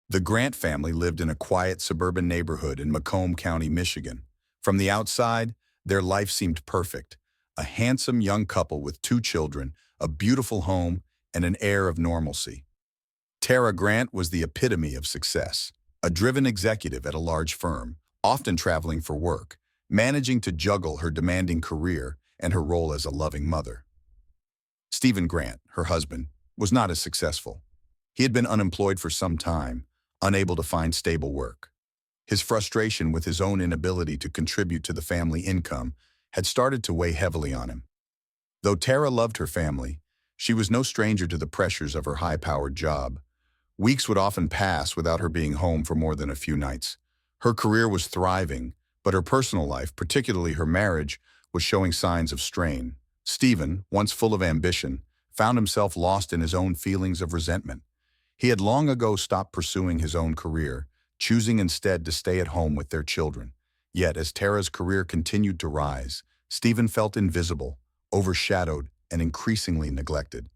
The Grant family lived in a quiet suburban neighborhood in Macomb County, Michigan. From the outside, their life seemed perfect. A handsome young couple with two children, a beautiful home, and an air of normalcy. Tara Grant was the epitome of success, a driven executive at a large firm, often traveling for work, managing to juggle her demanding career and her role as a loving mother. Stephen Grant, her husband, was not as successful. He had been unemployed for some time, unable to find stable work. His frustration with his own inability to contribute to the family income had started to weigh heavily on him. Though Tara loved her family, she was no stranger to the pressures of her high-powered job. Weeks would often pass without her being home for more than a few nights. Her career was thriving, but her personal life, particularly her marriage, was showing signs of strain. Stephen, once full of ambition, found himself lost in his own feelings of resentment. He had long ago stopped pursuing his own career, choosing instead to stay at home with their children. Yet, as Tara's career continued to rise, Stephen felt invisible, overshadowed, and increasingly neglected.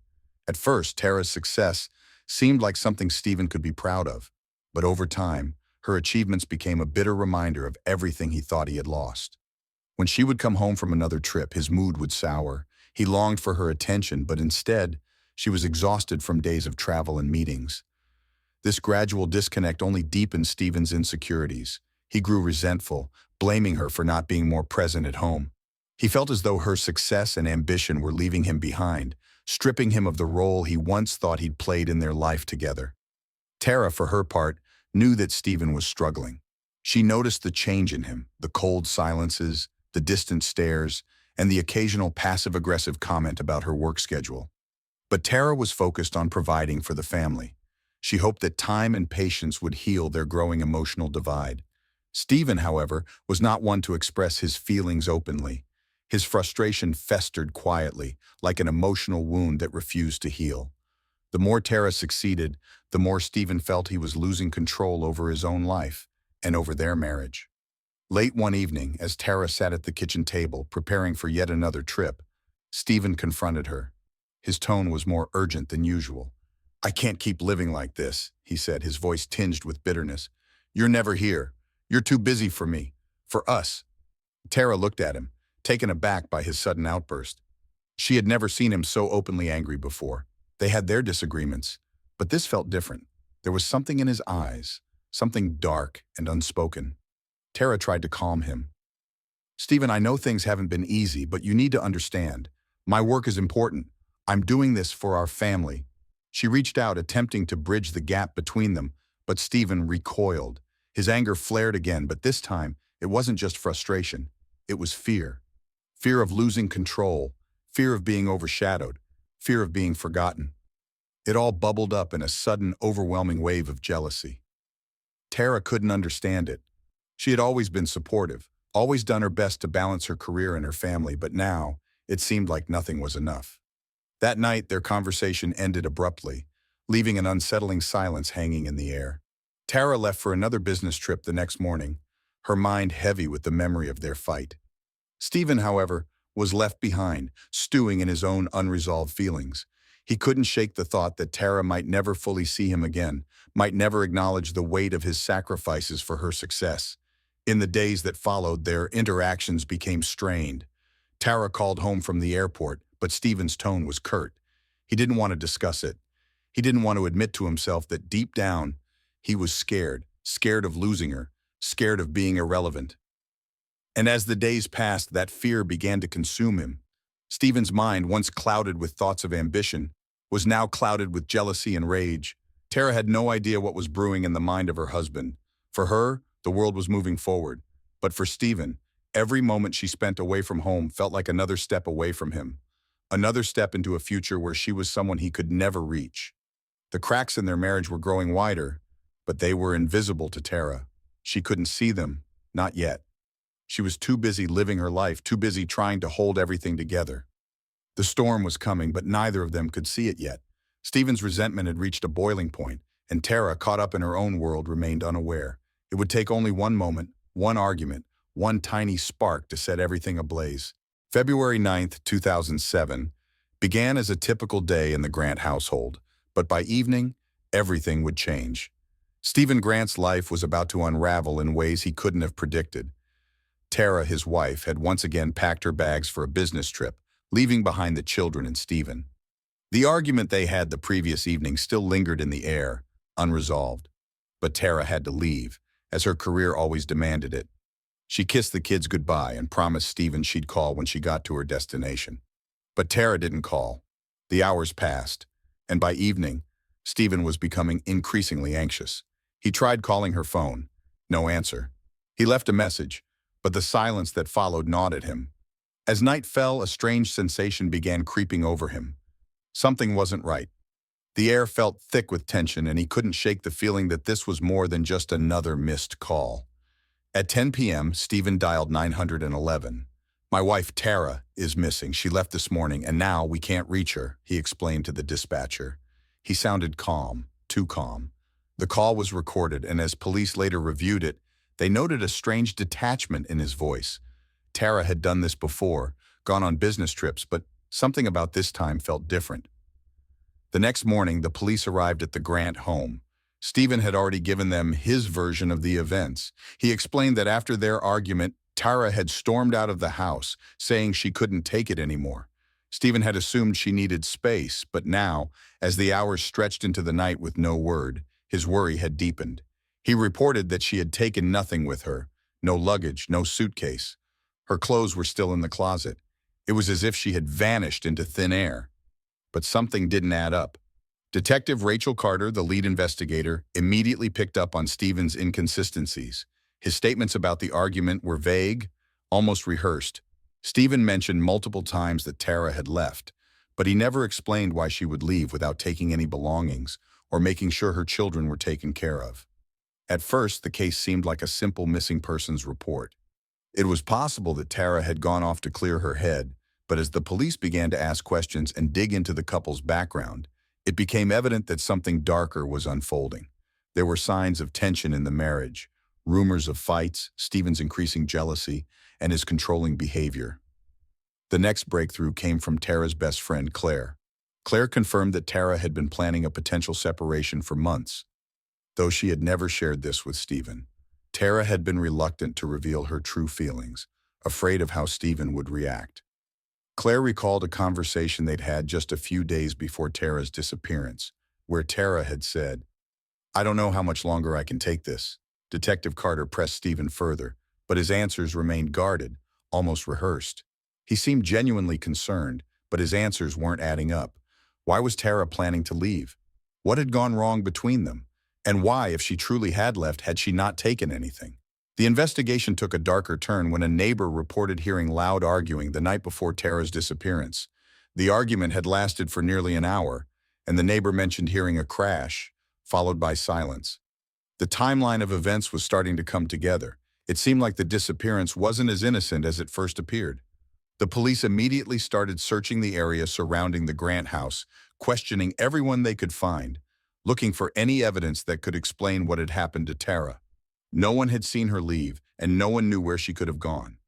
At first, Tara's success seemed like something Stephen could be proud of, but over time, her achievements became a bitter reminder of everything he thought he had lost. When she would come home from another trip, his mood would sour. He longed for her attention, but instead, she was exhausted from days of travel and meetings. This gradual disconnect only deepened Stephen's insecurities. He grew resentful, blaming her for not being more present at home. He felt as though her success and ambition were leaving him behind, stripping him of the role he once thought he'd played in their life together. Tara, for her part, knew that Stephen was struggling. She noticed the change in him, the cold silences, the distant stares, and the occasional passive-aggressive comment about her work schedule. But Tara was focused on providing for the family. She hoped that time and patience would heal their growing emotional divide. Stephen, however, was not one to express his feelings openly. His frustration festered quietly, like an emotional wound that refused to heal. The more Tara succeeded, the more Stephen felt he was losing control over his own life and over their marriage. Late one evening, as Tara sat at the kitchen table preparing for yet another trip, Stephen confronted her. His tone was more urgent than usual. "I can't keep living like this," he said, his voice tinged with bitterness. "You're never here. You're too busy for me. For us." Tara looked at him, taken aback by his sudden outburst. She had never seen him so openly angry before. They had their disagreements, but this felt different. There was something in his eyes, something dark and unspoken. Tara tried to calm him. "Stephen, I know things haven't been easy, but you need to understand. My work is important. I'm doing this for our family." She reached out, attempting to bridge the gap between them, but Stephen recoiled. His anger flared again, but this time, it wasn't just frustration. It was fear. Fear of losing control, fear of being overshadowed, fear of being forgotten. It all bubbled up in a sudden, overwhelming wave of jealousy. Tara couldn't understand it. She had always been supportive, always done her best to balance her career and her family, but now, it seemed like nothing was enough. That night, their conversation ended abruptly, leaving an unsettling silence hanging in the air. Tara left for another business trip the next morning, her mind heavy with the memory of their fight. Stephen, however, was left behind, stewing in his own unresolved feelings. He couldn't shake the thought that Tara might never fully see him again, might never acknowledge the weight of his sacrifices for her success. In the days that followed, their interactions became strained. Tara called home from the airport, but Stephen's tone was curt. He didn't want to discuss it. He didn't want to admit to himself that deep down, he was scared of losing her, scared of being irrelevant. And as the days passed, that fear began to consume him. Stephen's mind, once clouded with thoughts of ambition, was now clouded with jealousy and rage. Tara had no idea what was brewing in the mind of her husband. For her, the world was moving forward. But for Stephen, every moment she spent away from home felt like another step away from him. Another step into a future where she was someone he could never reach. The cracks in their marriage were growing wider, but they were invisible to Tara. She couldn't see them, not yet. She was too busy living her life, too busy trying to hold everything together. The storm was coming, but neither of them could see it yet. Stephen's resentment had reached a boiling point, and Tara, caught up in her own world, remained unaware. It would take only one moment, one argument, one tiny spark to set everything ablaze. February 9th, 2007, began as a typical day in the Grant household, but by evening, everything would change. Stephen Grant's life was about to unravel in ways he couldn't have predicted. Tara, his wife, had once again packed her bags for a business trip, leaving behind the children and Stephen. The argument they had the previous evening still lingered in the air, unresolved. But Tara had to leave, as her career always demanded it. She kissed the kids goodbye and promised Stephen she'd call when she got to her destination. But Tara didn't call. The hours passed, and by evening, Stephen was becoming increasingly anxious. He tried calling her phone. No answer. He left a message, but the silence that followed gnawed at him. As night fell, a strange sensation began creeping over him. Something wasn't right. The air felt thick with tension, and he couldn't shake the feeling that this was more than just another missed call. At 10 p.m., Stephen dialed 911. "My wife, Tara, is missing. She left this morning, and now we can't reach her," he explained to the dispatcher. He sounded calm, too calm. The call was recorded, and as police later reviewed it, they noted a strange detachment in his voice. Tara had done this before, gone on business trips, but something about this time felt different. The next morning, the police arrived at the Grant home. Stephen had already given them his version of the events. He explained that after their argument, Tara had stormed out of the house, saying she couldn't take it anymore. Stephen had assumed she needed space, but now, as the hours stretched into the night with no word, his worry had deepened. He reported that she had taken nothing with her, no luggage, no suitcase. Her clothes were still in the closet. It was as if she had vanished into thin air. But something didn't add up. Detective Rachel Carter, the lead investigator, immediately picked up on Stephen's inconsistencies. His statements about the argument were vague, almost rehearsed. Stephen mentioned multiple times that Tara had left, but he never explained why she would leave without taking any belongings or making sure her children were taken care of. At first, the case seemed like a simple missing persons report. It was possible that Tara had gone off to clear her head, but as the police began to ask questions and dig into the couple's background, it became evident that something darker was unfolding. There were signs of tension in the marriage, rumors of fights, Stephen's increasing jealousy, and his controlling behavior. The next breakthrough came from Tara's best friend, Claire. Claire confirmed that Tara had been planning a potential separation for months, though she had never shared this with Stephen. Tara had been reluctant to reveal her true feelings, afraid of how Stephen would react. Claire recalled a conversation they'd had just a few days before Tara's disappearance, where Tara had said, "I don't know how much longer I can take this." Detective Carter pressed Stephen further, but his answers remained guarded, almost rehearsed. He seemed genuinely concerned, but his answers weren't adding up. Why was Tara planning to leave? What had gone wrong between them? And why, if she truly had left, had she not taken anything? The investigation took a darker turn when a neighbor reported hearing loud arguing the night before Tara's disappearance. The argument had lasted for nearly an hour, and the neighbor mentioned hearing a crash, followed by silence. The timeline of events was starting to come together. It seemed like the disappearance wasn't as innocent as it first appeared. The police immediately started searching the area surrounding the Grant house, questioning everyone they could find, looking for any evidence that could explain what had happened to Tara. No one had seen her leave, and no one knew where she could have gone.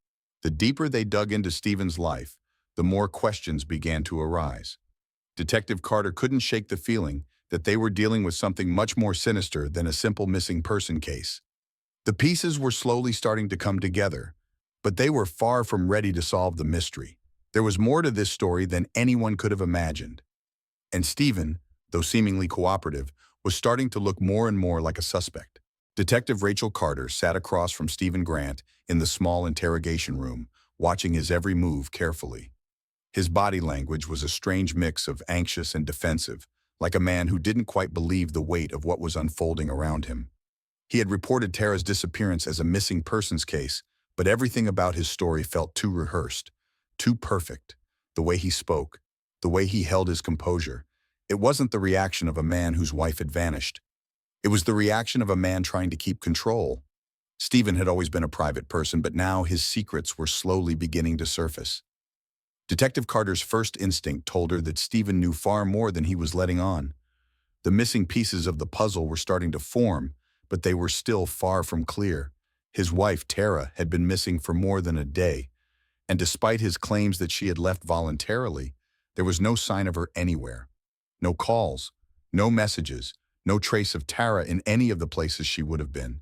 The deeper they dug into Stephen's life, the more questions began to arise. Detective Carter couldn't shake the feeling that they were dealing with something much more sinister than a simple missing person case. The pieces were slowly starting to come together, but they were far from ready to solve the mystery. There was more to this story than anyone could have imagined. And Stephen, though seemingly cooperative, was starting to look more and more like a suspect. Detective Rachel Carter sat across from Stephen Grant in the small interrogation room, watching his every move carefully. His body language was a strange mix of anxious and defensive, like a man who didn't quite believe the weight of what was unfolding around him. He had reported Tara's disappearance as a missing persons case, but everything about his story felt too rehearsed, too perfect. The way he spoke, the way he held his composure. It wasn't the reaction of a man whose wife had vanished. It was the reaction of a man trying to keep control. Stephen had always been a private person, but now his secrets were slowly beginning to surface. Detective Carter's first instinct told her that Stephen knew far more than he was letting on. The missing pieces of the puzzle were starting to form, but they were still far from clear. His wife, Tara, had been missing for more than a day, and despite his claims that she had left voluntarily, there was no sign of her anywhere. No calls, no messages, no trace of Tara in any of the places she would have been.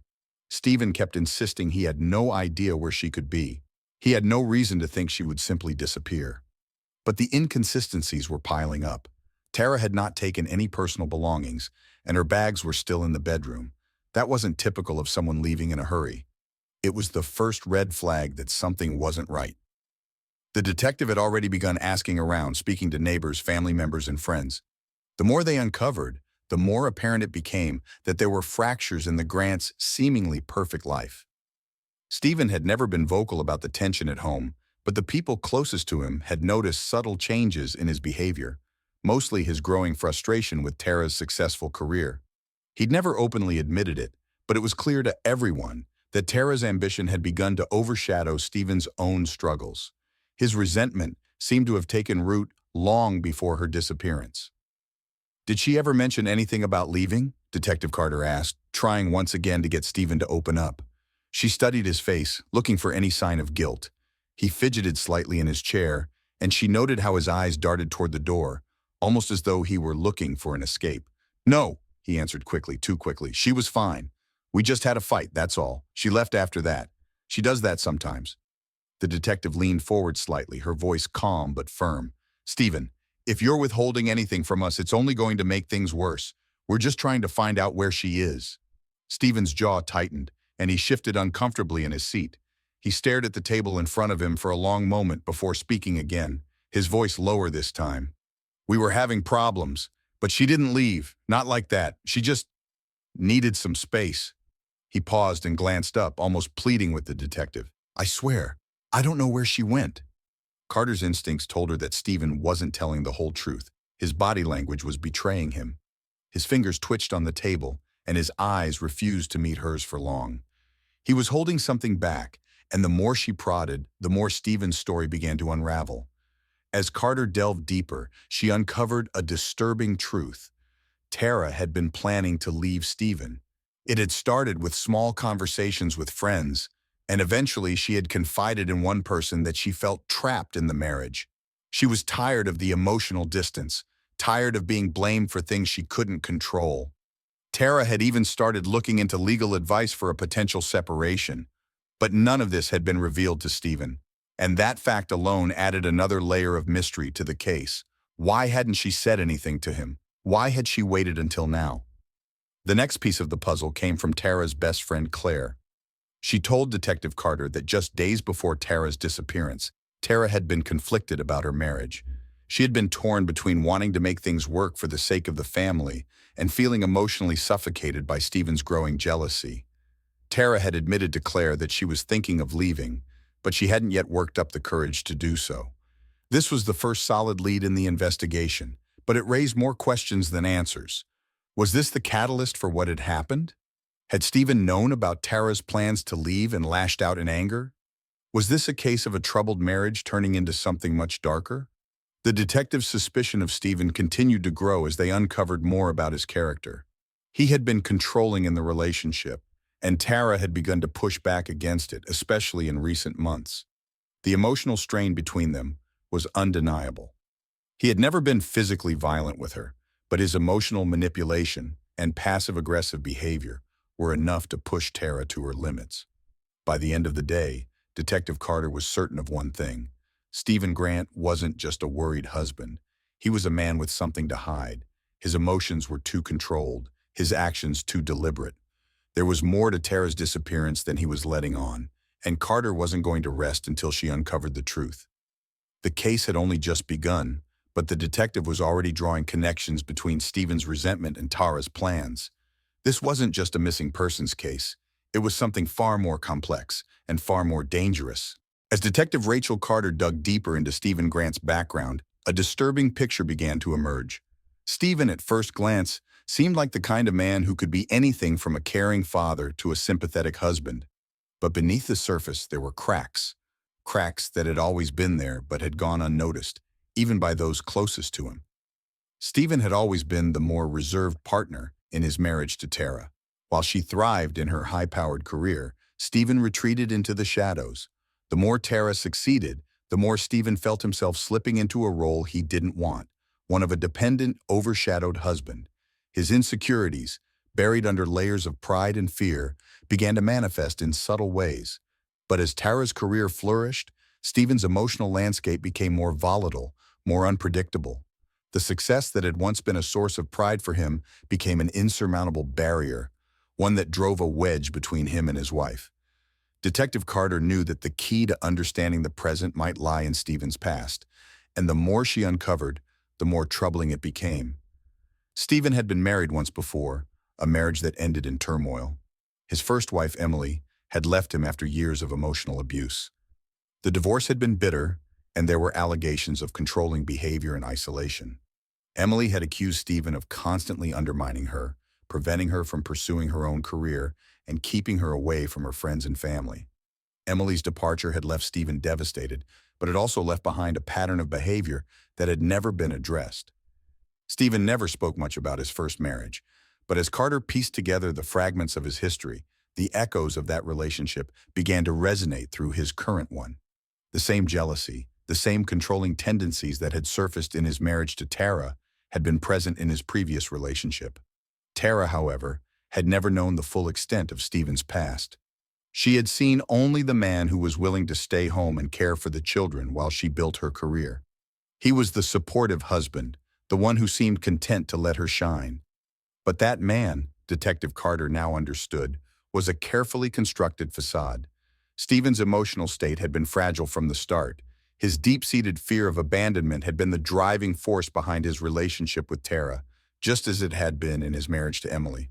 Stephen kept insisting he had no idea where she could be. He had no reason to think she would simply disappear. But the inconsistencies were piling up. Tara had not taken any personal belongings, and her bags were still in the bedroom. That wasn't typical of someone leaving in a hurry. It was the first red flag that something wasn't right. The detective had already begun asking around, speaking to neighbors, family members, and friends. The more they uncovered, the more apparent it became that there were fractures in the Grants' seemingly perfect life. Stephen had never been vocal about the tension at home, but the people closest to him had noticed subtle changes in his behavior, mostly his growing frustration with Tara's successful career. He'd never openly admitted it, but it was clear to everyone that Tara's ambition had begun to overshadow Stephen's own struggles. His resentment seemed to have taken root long before her disappearance. "Did she ever mention anything about leaving?" Detective Carter asked, trying once again to get Stephen to open up. She studied his face, looking for any sign of guilt. He fidgeted slightly in his chair, and she noted how his eyes darted toward the door, almost as though he were looking for an escape. "No," he answered quickly, too quickly. "She was fine. We just had a fight, that's all. She left after that. She does that sometimes." The detective leaned forward slightly, her voice calm but firm. "Stephen, if you're withholding anything from us, it's only going to make things worse. We're just trying to find out where she is." Stephen's jaw tightened, and he shifted uncomfortably in his seat. He stared at the table in front of him for a long moment before speaking again, his voice lower this time. "We were having problems, but she didn't leave. Not like that. She just needed some space." He paused and glanced up, almost pleading with the detective. "I swear, I don't know where she went." Carter's instincts told her that Stephen wasn't telling the whole truth. His body language was betraying him. His fingers twitched on the table, and his eyes refused to meet hers for long. He was holding something back, and the more she prodded, the more Stephen's story began to unravel. As Carter delved deeper, she uncovered a disturbing truth. Tara had been planning to leave Stephen. It had started with small conversations with friends, and eventually she had confided in one person that she felt trapped in the marriage. She was tired of the emotional distance, tired of being blamed for things she couldn't control. Tara had even started looking into legal advice for a potential separation, but none of this had been revealed to Stephen, and that fact alone added another layer of mystery to the case. Why hadn't she said anything to him? Why had she waited until now? The next piece of the puzzle came from Tara's best friend, Claire. She told Detective Carter that just days before Tara's disappearance, Tara had been conflicted about her marriage. She had been torn between wanting to make things work for the sake of the family and feeling emotionally suffocated by Stephen's growing jealousy. Tara had admitted to Claire that she was thinking of leaving, but she hadn't yet worked up the courage to do so. This was the first solid lead in the investigation, but it raised more questions than answers. Was this the catalyst for what had happened? Had Stephen known about Tara's plans to leave and lashed out in anger? Was this a case of a troubled marriage turning into something much darker? The detective's suspicion of Stephen continued to grow as they uncovered more about his character. He had been controlling in the relationship, and Tara had begun to push back against it, especially in recent months. The emotional strain between them was undeniable. He had never been physically violent with her, but his emotional manipulation and passive-aggressive behavior were enough to push Tara to her limits. By the end of the day, Detective Carter was certain of one thing. Stephen Grant wasn't just a worried husband. He was a man with something to hide. His emotions were too controlled, his actions too deliberate. There was more to Tara's disappearance than he was letting on, and Carter wasn't going to rest until she uncovered the truth. The case had only just begun, but the detective was already drawing connections between Stephen's resentment and Tara's plans. This wasn't just a missing persons case. It was something far more complex and far more dangerous. As Detective Rachel Carter dug deeper into Stephen Grant's background, a disturbing picture began to emerge. Stephen, at first glance, seemed like the kind of man who could be anything from a caring father to a sympathetic husband. But beneath the surface, there were cracks. Cracks that had always been there but had gone unnoticed, even by those closest to him. Stephen had always been the more reserved partner in his marriage to Tara. While she thrived in her high-powered career, Stephen retreated into the shadows. The more Tara succeeded, the more Stephen felt himself slipping into a role he didn't want, one of a dependent, overshadowed husband. His insecurities, buried under layers of pride and fear, began to manifest in subtle ways. But as Tara's career flourished, Stephen's emotional landscape became more volatile, more unpredictable. The success that had once been a source of pride for him became an insurmountable barrier, one that drove a wedge between him and his wife. Detective Carter knew that the key to understanding the present might lie in Stephen's past, and the more she uncovered, the more troubling it became. Stephen had been married once before, a marriage that ended in turmoil. His first wife, Emily, had left him after years of emotional abuse. The divorce had been bitter, and there were allegations of controlling behavior and isolation. Emily had accused Stephen of constantly undermining her, preventing her from pursuing her own career, and keeping her away from her friends and family. Emily's departure had left Stephen devastated, but it also left behind a pattern of behavior that had never been addressed. Stephen never spoke much about his first marriage, but as Carter pieced together the fragments of his history, the echoes of that relationship began to resonate through his current one. The same jealousy, the same controlling tendencies that had surfaced in his marriage to Tara had been present in his previous relationship. Tara, however, had never known the full extent of Stephen's past. She had seen only the man who was willing to stay home and care for the children while she built her career. He was the supportive husband, the one who seemed content to let her shine. But that man, Detective Carter now understood, was a carefully constructed facade. Stephen's emotional state had been fragile from the start. His deep-seated fear of abandonment had been the driving force behind his relationship with Tara, just as it had been in his marriage to Emily.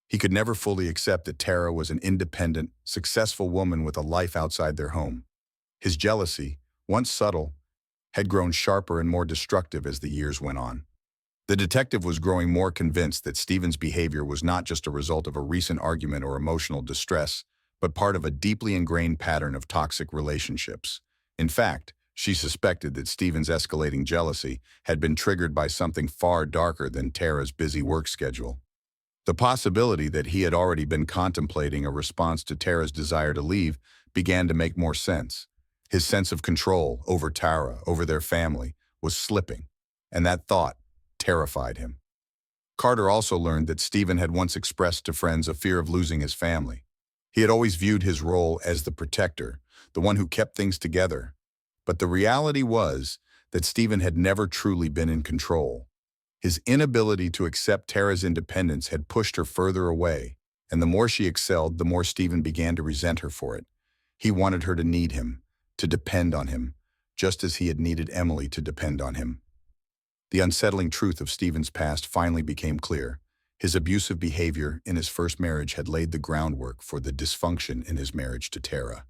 He could never fully accept that Tara was an independent, successful woman with a life outside their home. His jealousy, once subtle, had grown sharper and more destructive as the years went on. The detective was growing more convinced that Stephen's behavior was not just a result of a recent argument or emotional distress, but part of a deeply ingrained pattern of toxic relationships. In fact, she suspected that Stephen's escalating jealousy had been triggered by something far darker than Tara's busy work schedule. The possibility that he had already been contemplating a response to Tara's desire to leave began to make more sense. His sense of control over Tara, over their family, was slipping, and that thought terrified him. Carter also learned that Stephen had once expressed to friends a fear of losing his family. He had always viewed his role as the protector, the one who kept things together. But the reality was that Stephen had never truly been in control. His inability to accept Tara's independence had pushed her further away, and the more she excelled, the more Stephen began to resent her for it. He wanted her to need him, to depend on him, just as he had needed Emily to depend on him. The unsettling truth of Stephen's past finally became clear. His abusive behavior in his first marriage had laid the groundwork for the dysfunction in his marriage to Tara.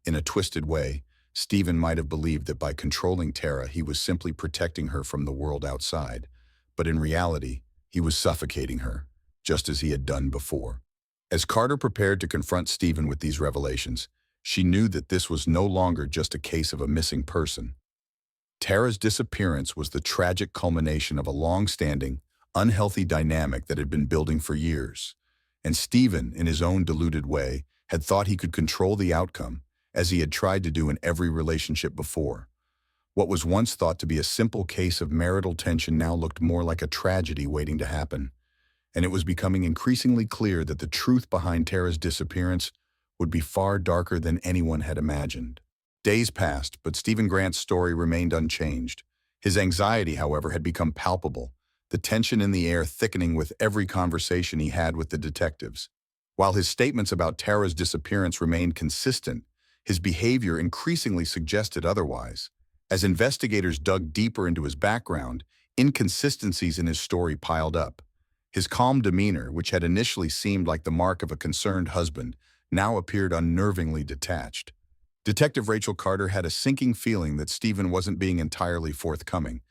In a twisted way, Stephen might have believed that by controlling Tara, he was simply protecting her from the world outside. But in reality, he was suffocating her, just as he had done before. As Carter prepared to confront Stephen with these revelations, she knew that this was no longer just a case of a missing person. Tara's disappearance was the tragic culmination of a long-standing, unhealthy dynamic that had been building for years. And Stephen, in his own deluded way, had thought he could control the outcome, as he had tried to do in every relationship before. What was once thought to be a simple case of marital tension now looked more like a tragedy waiting to happen. And it was becoming increasingly clear that the truth behind Tara's disappearance would be far darker than anyone had imagined. Days passed, but Lynn Grant's story remained unchanged. His anxiety, however, had become palpable, the tension in the air thickening with every conversation he had with the detectives. While his statements about Tara's disappearance remained consistent, his behavior increasingly suggested otherwise. As investigators dug deeper into his background, inconsistencies in his story piled up. His calm demeanor, which had initially seemed like the mark of a concerned husband, now appeared unnervingly detached. Detective Rachel Carter had a sinking feeling that Stephen wasn't being entirely forthcoming,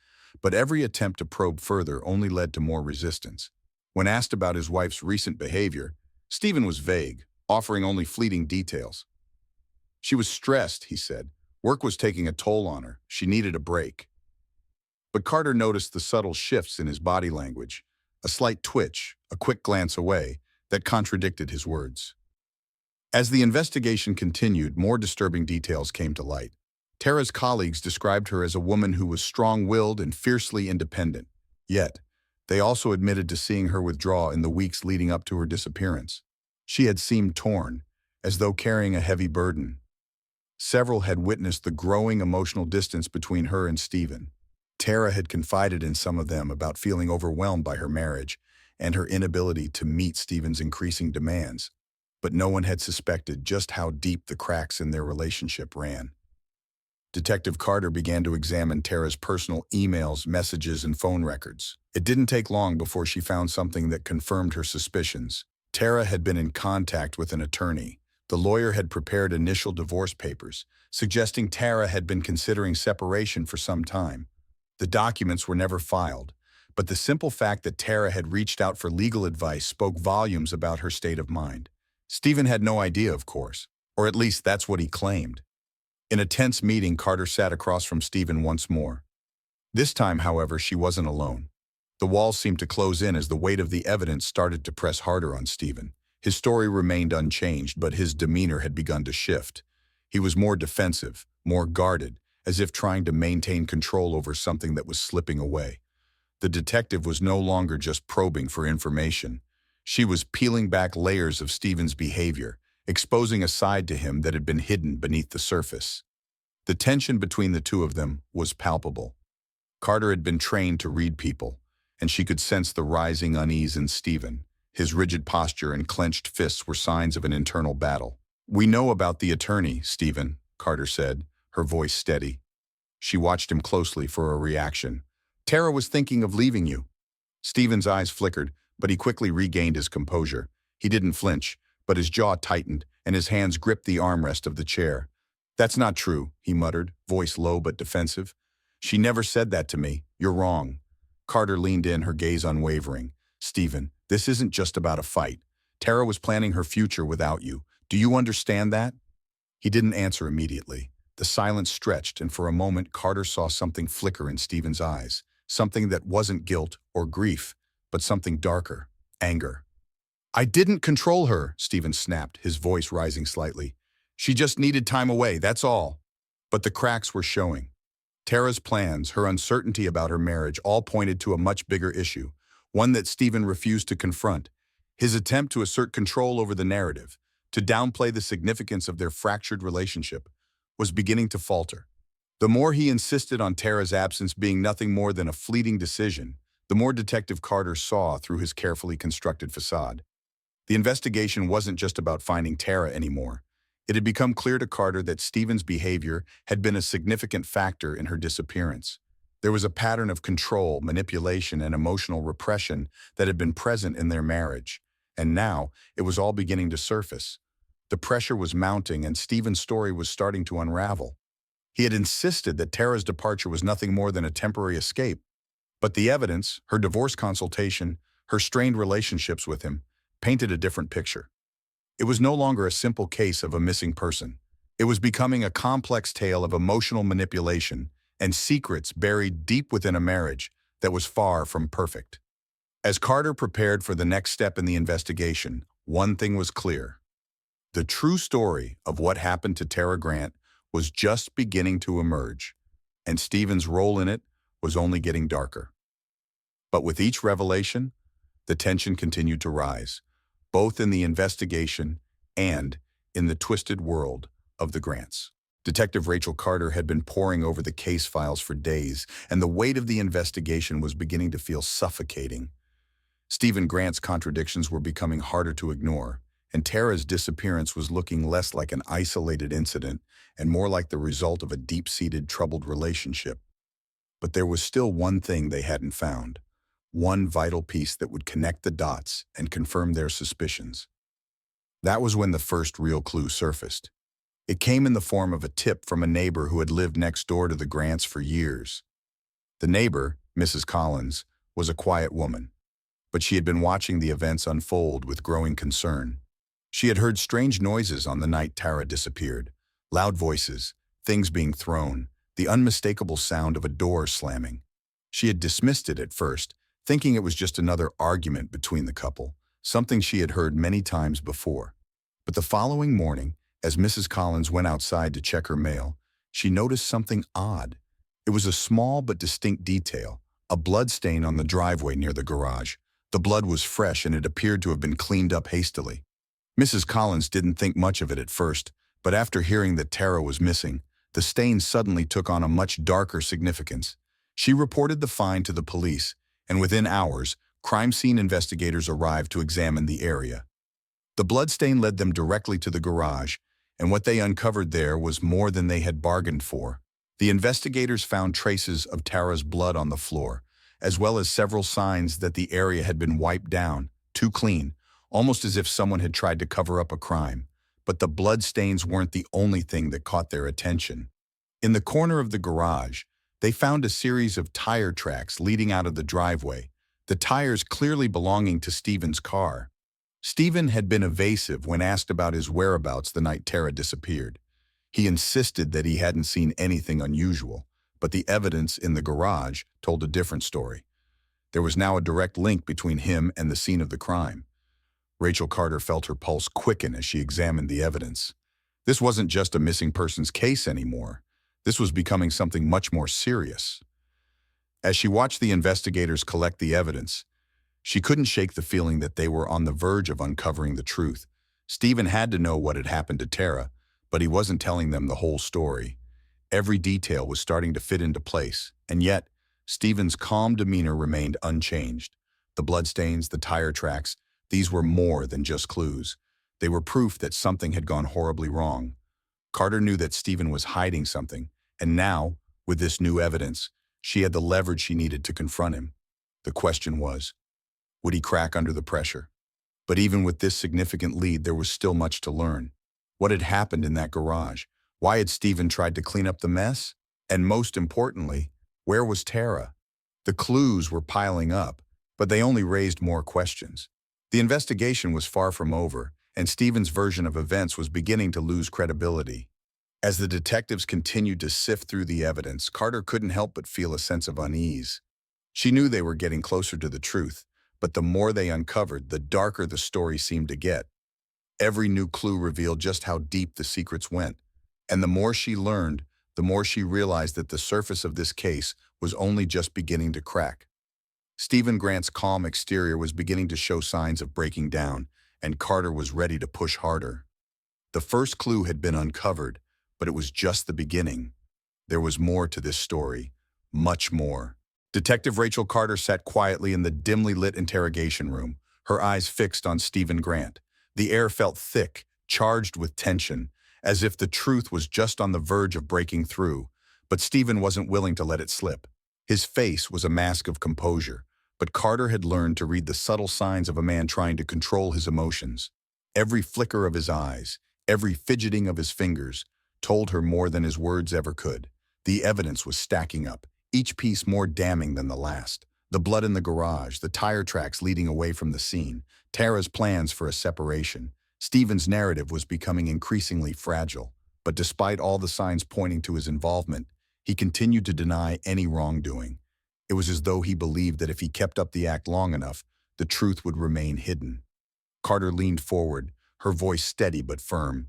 but every attempt to probe further only led to more resistance. When asked about his wife's recent behavior, Stephen was vague, offering only fleeting details. She was stressed, he said. Work was taking a toll on her. She needed a break. But Carter noticed the subtle shifts in his body language, a slight twitch, a quick glance away, that contradicted his words. As the investigation continued, more disturbing details came to light. Tara's colleagues described her as a woman who was strong-willed and fiercely independent. Yet, They also admitted to seeing her withdraw in the weeks leading up to her disappearance. She had seemed torn, as though carrying a heavy burden. Several had witnessed the growing emotional distance between her and Stephen. Tara had confided in some of them about feeling overwhelmed by her marriage and her inability to meet Stephen's increasing demands, but no one had suspected just how deep the cracks in their relationship ran. Detective Carter began to examine Tara's personal emails, messages, and phone records. It didn't take long before she found something that confirmed her suspicions. Tara had been in contact with an attorney. The lawyer had prepared initial divorce papers, suggesting Tara had been considering separation for some time. The documents were never filed, but the simple fact that Tara had reached out for legal advice spoke volumes about her state of mind. Stephen had no idea, of course, or at least that's what he claimed. In a tense meeting, Carter sat across from Stephen once more. This time, however, she wasn't alone. The walls seemed to close in as the weight of the evidence started to press harder on Stephen. His story remained unchanged, but his demeanor had begun to shift. He was more defensive, more guarded, as if trying to maintain control over something that was slipping away. The detective was no longer just probing for information. She was peeling back layers of Stephen's behavior, exposing a side to him that had been hidden beneath the surface. The tension between the two of them was palpable. Carter had been trained to read people, and she could sense the rising unease in Stephen. His rigid posture and clenched fists were signs of an internal battle. "We know about the attorney, Stephen," Carter said, her voice steady. She watched him closely for a reaction. "Tara was thinking of leaving you." Stephen's eyes flickered, but he quickly regained his composure. He didn't flinch, but his jaw tightened, and his hands gripped the armrest of the chair. "That's not true," he muttered, voice low but defensive. "She never said that to me. You're wrong." Carter leaned in, her gaze unwavering. "Stephen, this isn't just about a fight. Tara was planning her future without you. Do you understand that?" He didn't answer immediately. The silence stretched, and for a moment Carter saw something flicker in Stephen's eyes, something that wasn't guilt or grief, but something darker, anger. "I didn't control her," Stephen snapped, his voice rising slightly. "She just needed time away, that's all." But the cracks were showing. Tara's plans, her uncertainty about her marriage, all pointed to a much bigger issue, one that Stephen refused to confront. His attempt to assert control over the narrative, to downplay the significance of their fractured relationship, was beginning to falter. The more he insisted on Tara's absence being nothing more than a fleeting decision, the more Detective Carter saw through his carefully constructed facade. The investigation wasn't just about finding Tara anymore. It had become clear to Carter that Stephen's behavior had been a significant factor in her disappearance. There was a pattern of control, manipulation, and emotional repression that had been present in their marriage, and now it was all beginning to surface. The pressure was mounting, and Stephen's story was starting to unravel. He had insisted that Tara's departure was nothing more than a temporary escape, but the evidence, her divorce consultation, her strained relationships with him, painted a different picture. It was no longer a simple case of a missing person. It was becoming a complex tale of emotional manipulation and secrets buried deep within a marriage that was far from perfect. As Carter prepared for the next step in the investigation, one thing was clear. The true story of what happened to Tara Grant was just beginning to emerge, and Stephen's role in it was only getting darker. But with each revelation, the tension continued to rise, both in the investigation and in the twisted world of the Grants. Detective Rachel Carter had been poring over the case files for days, and the weight of the investigation was beginning to feel suffocating. Stephen Grant's contradictions were becoming harder to ignore, and Tara's disappearance was looking less like an isolated incident and more like the result of a deep-seated, troubled relationship. But there was still one thing they hadn't found, one vital piece that would connect the dots and confirm their suspicions. That was when the first real clue surfaced. It came in the form of a tip from a neighbor who had lived next door to the Grants for years. The neighbor, Mrs. Collins, was a quiet woman, but she had been watching the events unfold with growing concern. She had heard strange noises on the night Tara disappeared, loud voices, things being thrown, the unmistakable sound of a door slamming. She had dismissed it at first, thinking it was just another argument between the couple, something she had heard many times before. But the following morning, as Mrs. Collins went outside to check her mail, she noticed something odd. It was a small but distinct detail, A blood stain on the driveway near the garage. The blood was fresh and it appeared to have been cleaned up hastily. Mrs. Collins didn't think much of it at first, but after hearing that Tara was missing, the stain suddenly took on a much darker significance. She reported the find to the police, and within hours, crime scene investigators arrived to examine the area. The bloodstain led them directly to the garage, and what they uncovered there was more than they had bargained for. The investigators found traces of Tara's blood on the floor, as well as several signs that the area had been wiped down, too clean, almost as if someone had tried to cover up a crime. But the bloodstains weren't the only thing that caught their attention. In the corner of the garage, they found a series of tire tracks leading out of the driveway, the tires clearly belonging to Stephen's car. Stephen had been evasive when asked about his whereabouts the night Tara disappeared. He insisted that he hadn't seen anything unusual, but the evidence in the garage told a different story. There was now a direct link between him and the scene of the crime. Rachel Carter felt her pulse quicken as she examined the evidence. This wasn't just a missing persons case anymore. This was becoming something much more serious. As she watched the investigators collect the evidence, she couldn't shake the feeling that they were on the verge of uncovering the truth. Stephen had to know what had happened to Tara, but he wasn't telling them the whole story. Every detail was starting to fit into place, and yet, Stephen's calm demeanor remained unchanged. The bloodstains, the tire tracks, these were more than just clues. They were proof that something had gone horribly wrong. Carter knew that Stephen was hiding something, and now, with this new evidence, she had the leverage she needed to confront him. The question was, would he crack under the pressure? But even with this significant lead, there was still much to learn. What had happened in that garage? Why had Stephen tried to clean up the mess? And most importantly, where was Tara? The clues were piling up, but they only raised more questions. The investigation was far from over, and Stephen's version of events was beginning to lose credibility. As the detectives continued to sift through the evidence, Carter couldn't help but feel a sense of unease. She knew they were getting closer to the truth, but the more they uncovered, the darker the story seemed to get. Every new clue revealed just how deep the secrets went, and the more she learned, the more she realized that the surface of this case was only just beginning to crack. Stephen Grant's calm exterior was beginning to show signs of breaking down, and Carter was ready to push harder. The first clue had been uncovered, but it was just the beginning. There was more to this story, much more. Detective Rachel Carter sat quietly in the dimly lit interrogation room, her eyes fixed on Stephen Grant. The air felt thick, charged with tension, as if the truth was just on the verge of breaking through, but Stephen wasn't willing to let it slip. His face was a mask of composure, but Carter had learned to read the subtle signs of a man trying to control his emotions. Every flicker of his eyes, every fidgeting of his fingers, told her more than his words ever could. The evidence was stacking up, each piece more damning than the last. The blood in the garage, the tire tracks leading away from the scene, Tara's plans for a separation. Stephen's narrative was becoming increasingly fragile, but despite all the signs pointing to his involvement, he continued to deny any wrongdoing. It was as though he believed that if he kept up the act long enough, the truth would remain hidden. Carter leaned forward, her voice steady but firm.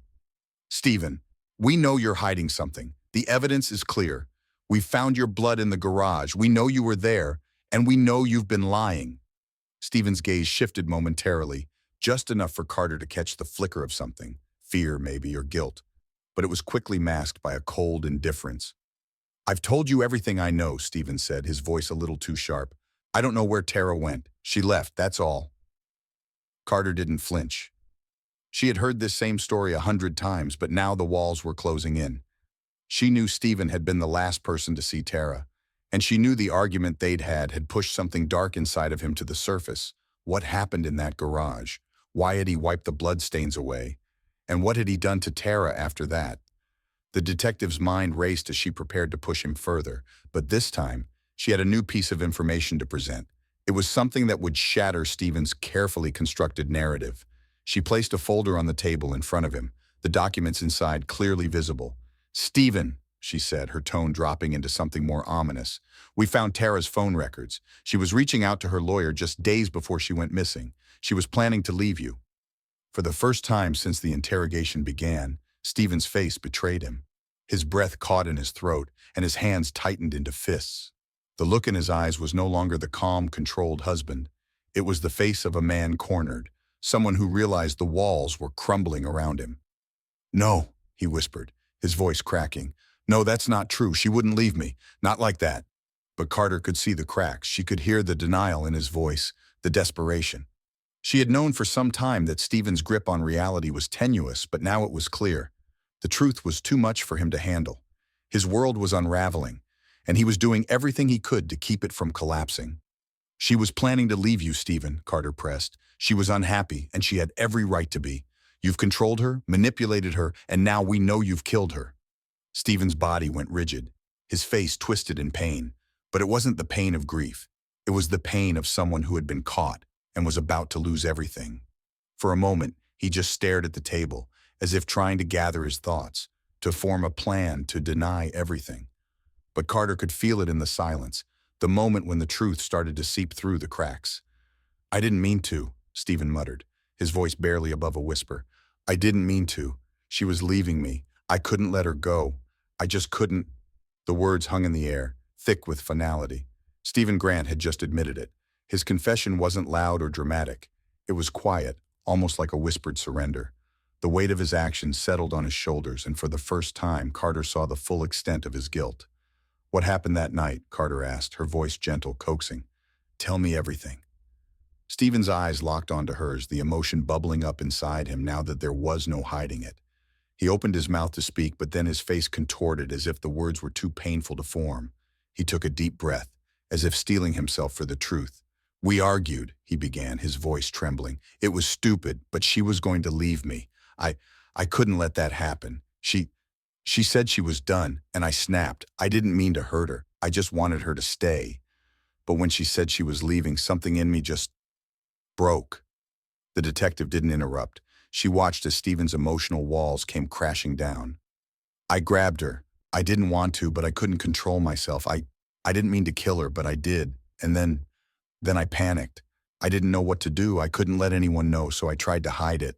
"Stephen, we know you're hiding something. The evidence is clear. We found your blood in the garage. We know you were there, and we know you've been lying." Stephen's gaze shifted momentarily, just enough for Carter to catch the flicker of something, fear maybe, or guilt. But it was quickly masked by a cold indifference. "I've told you everything I know," Stephen said, his voice a little too sharp. "I don't know where Tara went. She left, that's all." Carter didn't flinch. She had heard this same story 100 times, but now the walls were closing in. She knew Stephen had been the last person to see Tara, and she knew the argument they'd had pushed something dark inside of him to the surface. What happened in that garage? Why had he wiped the bloodstains away? And what had he done to Tara after that? The detective's mind raced as she prepared to push him further, but this time, she had a new piece of information to present. It was something that would shatter Stephen's carefully constructed narrative. She placed a folder on the table in front of him, the documents inside clearly visible. "Stephen," she said, her tone dropping into something more ominous, "we found Tara's phone records. She was reaching out to her lawyer just days before she went missing. She was planning to leave you." For the first time since the interrogation began, Stephen's face betrayed him. His breath caught in his throat, and his hands tightened into fists. The look in his eyes was no longer the calm, controlled husband. It was the face of a man cornered, someone who realized the walls were crumbling around him. "No," he whispered, his voice cracking. "No, that's not true. She wouldn't leave me. Not like that." But Carter could see the cracks. She could hear the denial in his voice, the desperation. She had known for some time that Stephen's grip on reality was tenuous, but now it was clear. The truth was too much for him to handle. His world was unraveling, and he was doing everything he could to keep it from collapsing. "She was planning to leave you, Stephen," Carter pressed. "She was unhappy, and she had every right to be. You've controlled her, manipulated her, and now we know you've killed her." Stephen's body went rigid, his face twisted in pain. But it wasn't the pain of grief. It was the pain of someone who had been caught and was about to lose everything. For a moment, he just stared at the table, as if trying to gather his thoughts, to form a plan to deny everything. But Carter could feel it in the silence, the moment when the truth started to seep through the cracks. "I didn't mean to," Stephen muttered, his voice barely above a whisper. "I didn't mean to. She was leaving me. I couldn't let her go. I just couldn't." The words hung in the air, thick with finality. Stephen Grant had just admitted it. His confession wasn't loud or dramatic. It was quiet, almost like a whispered surrender. The weight of his actions settled on his shoulders, and for the first time, Carter saw the full extent of his guilt. "What happened that night?" Carter asked, her voice gentle, coaxing. "Tell me everything." Stephen's eyes locked onto hers, the emotion bubbling up inside him now that there was no hiding it. He opened his mouth to speak, but then his face contorted as if the words were too painful to form. He took a deep breath, as if steeling himself for the truth. "We argued," he began, his voice trembling. "It was stupid, but she was going to leave me. I couldn't let that happen. She said she was done, and I snapped. I didn't mean to hurt her. I just wanted her to stay. But when she said she was leaving, something in me just broke." The detective didn't interrupt. She watched as Stephen's emotional walls came crashing down. "I grabbed her. I didn't want to, but I couldn't control myself. I didn't mean to kill her, but I did. And then I panicked. I didn't know what to do. I couldn't let anyone know, so I tried to hide it."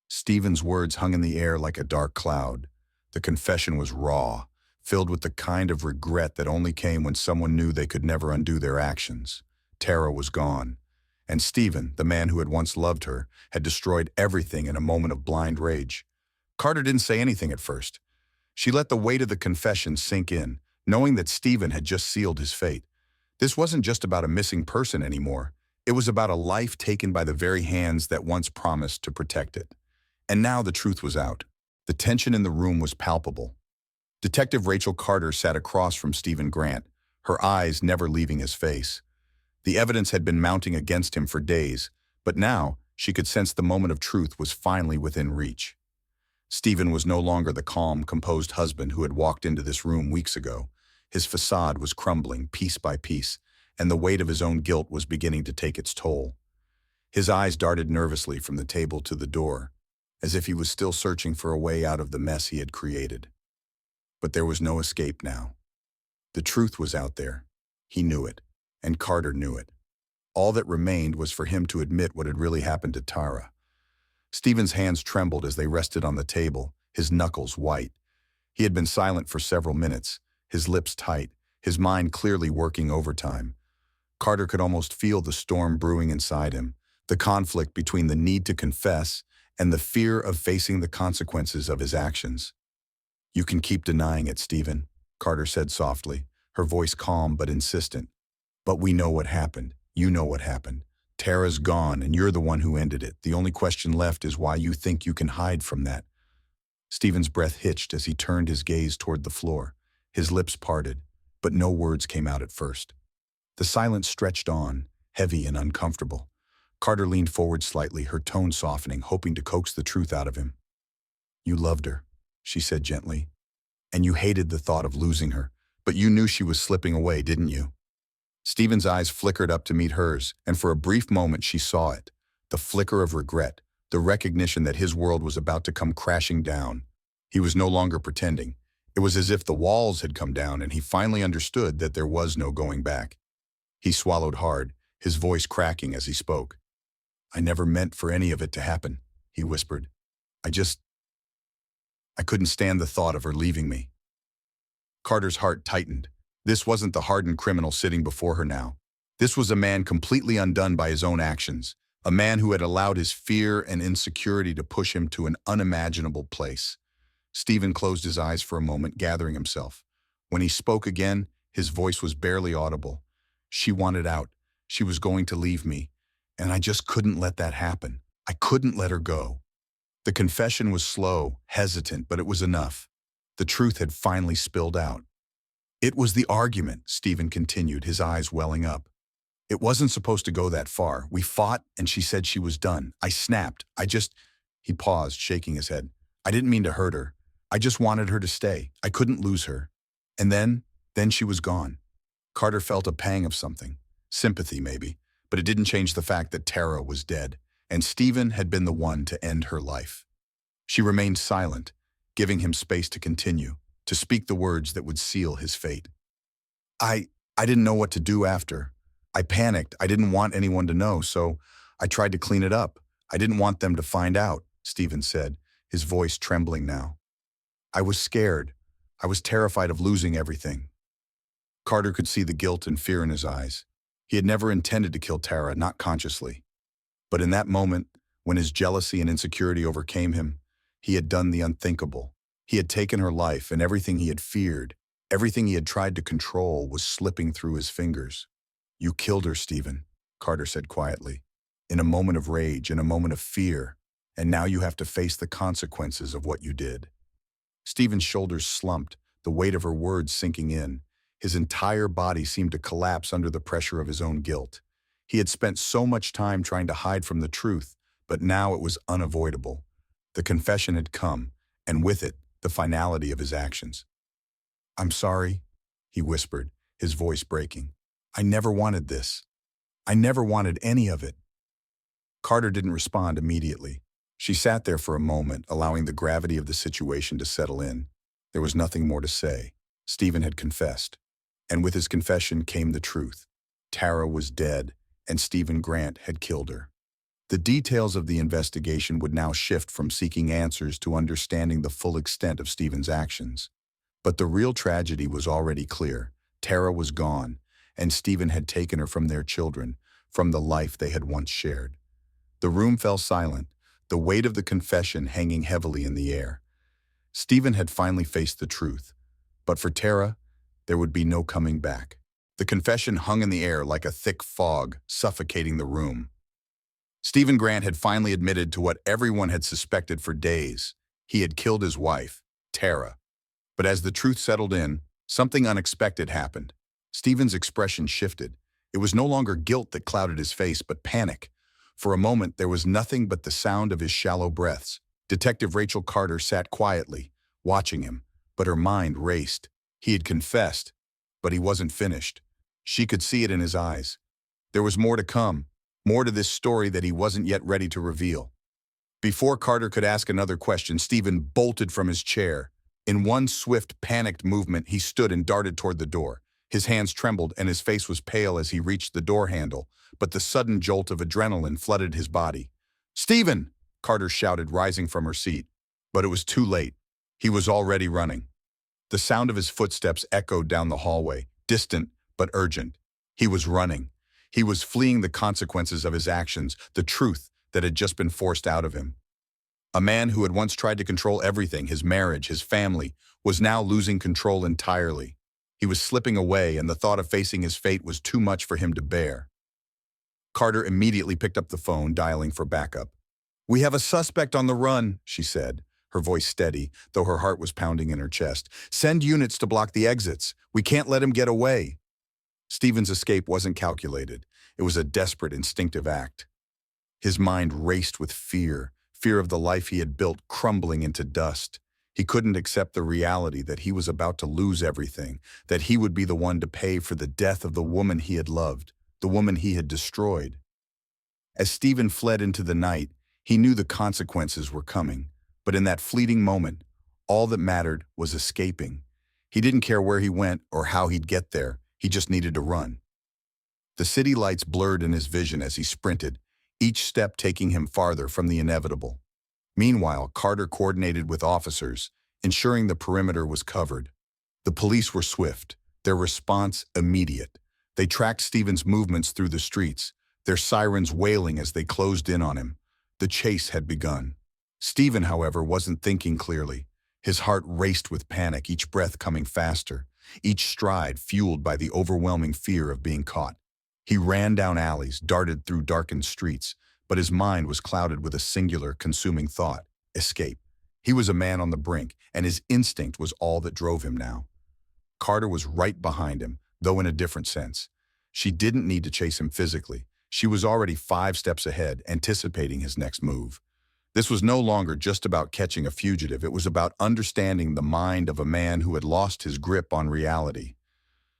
Stephen's words hung in the air like a dark cloud. The confession was raw, filled with the kind of regret that only came when someone knew they could never undo their actions. Tara was gone. And Stephen, the man who had once loved her, had destroyed everything in a moment of blind rage. Carter didn't say anything at first. She let the weight of the confession sink in, knowing that Stephen had just sealed his fate. This wasn't just about a missing person anymore. It was about a life taken by the very hands that once promised to protect it. And now the truth was out. The tension in the room was palpable. Detective Rachel Carter sat across from Stephen Grant, her eyes never leaving his face. The evidence had been mounting against him for days, but now she could sense the moment of truth was finally within reach. Stephen was no longer the calm, composed husband who had walked into this room weeks ago. His facade was crumbling piece by piece, and the weight of his own guilt was beginning to take its toll. His eyes darted nervously from the table to the door, as if he was still searching for a way out of the mess he had created. But there was no escape now. The truth was out there. He knew it, and Carter knew it. All that remained was for him to admit what had really happened to Tara. Stephen's hands trembled as they rested on the table, his knuckles white. He had been silent for several minutes, his lips tight, his mind clearly working overtime. Carter could almost feel the storm brewing inside him, the conflict between the need to confess and the fear of facing the consequences of his actions. "You can keep denying it, Stephen," Carter said softly, her voice calm but insistent. "But we know what happened. You know what happened. Tara's gone, and you're the one who ended it. The only question left is why you think you can hide from that." Stephen's breath hitched as he turned his gaze toward the floor. His lips parted, but no words came out at first. The silence stretched on, heavy and uncomfortable. Carter leaned forward slightly, her tone softening, hoping to coax the truth out of him. "You loved her," she said gently. "And you hated the thought of losing her, but you knew she was slipping away, didn't you?" Stephen's eyes flickered up to meet hers, and for a brief moment she saw it, the flicker of regret, the recognition that his world was about to come crashing down. He was no longer pretending. It was as if the walls had come down and he finally understood that there was no going back. He swallowed hard, his voice cracking as he spoke. "I never meant for any of it to happen," he whispered. I couldn't stand the thought of her leaving me." Carter's heart tightened. This wasn't the hardened criminal sitting before her now. This was a man completely undone by his own actions, a man who had allowed his fear and insecurity to push him to an unimaginable place. Stephen closed his eyes for a moment, gathering himself. When he spoke again, his voice was barely audible. She wanted out. She was going to leave me, and I just couldn't let that happen. I couldn't let her go. The confession was slow, hesitant, but it was enough. The truth had finally spilled out. It was the argument, Stephen continued, his eyes welling up. It wasn't supposed to go that far. We fought, and she said she was done. I snapped. He paused, shaking his head. I didn't mean to hurt her. I just wanted her to stay. I couldn't lose her. And then she was gone. Carter felt a pang of something. Sympathy, maybe. But it didn't change the fact that Tara was dead, and Stephen had been the one to end her life. She remained silent, giving him space to continue, to speak the words that would seal his fate. I didn't know what to do after. I panicked. I didn't want anyone to know, so I tried to clean it up. I didn't want them to find out, Stephen said, his voice trembling now. I was scared. I was terrified of losing everything. Carter could see the guilt and fear in his eyes. He had never intended to kill Tara, not consciously. But in that moment, when his jealousy and insecurity overcame him, he had done the unthinkable. He had taken her life, and everything he had feared, everything he had tried to control, was slipping through his fingers. You killed her, Stephen, Carter said quietly, in a moment of rage, in a moment of fear, and now you have to face the consequences of what you did. Stephen's shoulders slumped, the weight of her words sinking in. His entire body seemed to collapse under the pressure of his own guilt. He had spent so much time trying to hide from the truth, but now it was unavoidable. The confession had come, and with it, the finality of his actions. I'm sorry, he whispered, his voice breaking. I never wanted this. I never wanted any of it. Carter didn't respond immediately. She sat there for a moment, allowing the gravity of the situation to settle in. There was nothing more to say. Stephen had confessed. And with his confession came the truth. Tara was dead, and Stephen Grant had killed her. The details of the investigation would now shift from seeking answers to understanding the full extent of Stephen's actions. But the real tragedy was already clear. Tara was gone, and Stephen had taken her from their children, from the life they had once shared. The room fell silent, the weight of the confession hanging heavily in the air. Stephen had finally faced the truth, but for Tara, there would be no coming back. The confession hung in the air like a thick fog, suffocating the room. Stephen Grant had finally admitted to what everyone had suspected for days. He had killed his wife, Tara. But as the truth settled in, something unexpected happened. Stephen's expression shifted. It was no longer guilt that clouded his face, but panic. For a moment, there was nothing but the sound of his shallow breaths. Detective Rachel Carter sat quietly, watching him, but her mind raced. He had confessed, but he wasn't finished. She could see it in his eyes. There was more to come, more to this story that he wasn't yet ready to reveal. Before Carter could ask another question, Stephen bolted from his chair. In one swift, panicked movement, he stood and darted toward the door. His hands trembled and his face was pale as he reached the door handle, but the sudden jolt of adrenaline flooded his body. "Stephen!" Carter shouted, rising from her seat. But it was too late. He was already running. The sound of his footsteps echoed down the hallway, distant but urgent. He was running. He was fleeing the consequences of his actions, the truth that had just been forced out of him. A man who had once tried to control everything, his marriage, his family, was now losing control entirely. He was slipping away, and the thought of facing his fate was too much for him to bear. Carter immediately picked up the phone, dialing for backup. "We have a suspect on the run," she said, her voice steady, though her heart was pounding in her chest. "Send units to block the exits. We can't let him get away." Stephen's escape wasn't calculated. It was a desperate, instinctive act. His mind raced with fear of the life he had built crumbling into dust. He couldn't accept the reality that he was about to lose everything, that he would be the one to pay for the death of the woman he had loved, the woman he had destroyed. As Stephen fled into the night, he knew the consequences were coming, but in that fleeting moment, all that mattered was escaping. He didn't care where he went or how he'd get there. He just needed to run. The city lights blurred in his vision as he sprinted, each step taking him farther from the inevitable. Meanwhile, Carter coordinated with officers, ensuring the perimeter was covered. The police were swift. Their response immediate. They tracked Stephen's movements through the streets, their sirens wailing as they closed in on him. The chase had begun. Stephen, however, wasn't thinking clearly. His heart raced with panic, each breath coming faster, each stride fueled by the overwhelming fear of being caught. He ran down alleys, darted through darkened streets, but his mind was clouded with a singular, consuming thought: escape. He was a man on the brink, and his instinct was all that drove him now. Carter was right behind him, though in a different sense. She didn't need to chase him physically. She was already 5 steps ahead, anticipating his next move. This was no longer just about catching a fugitive. It was about understanding the mind of a man who had lost his grip on reality.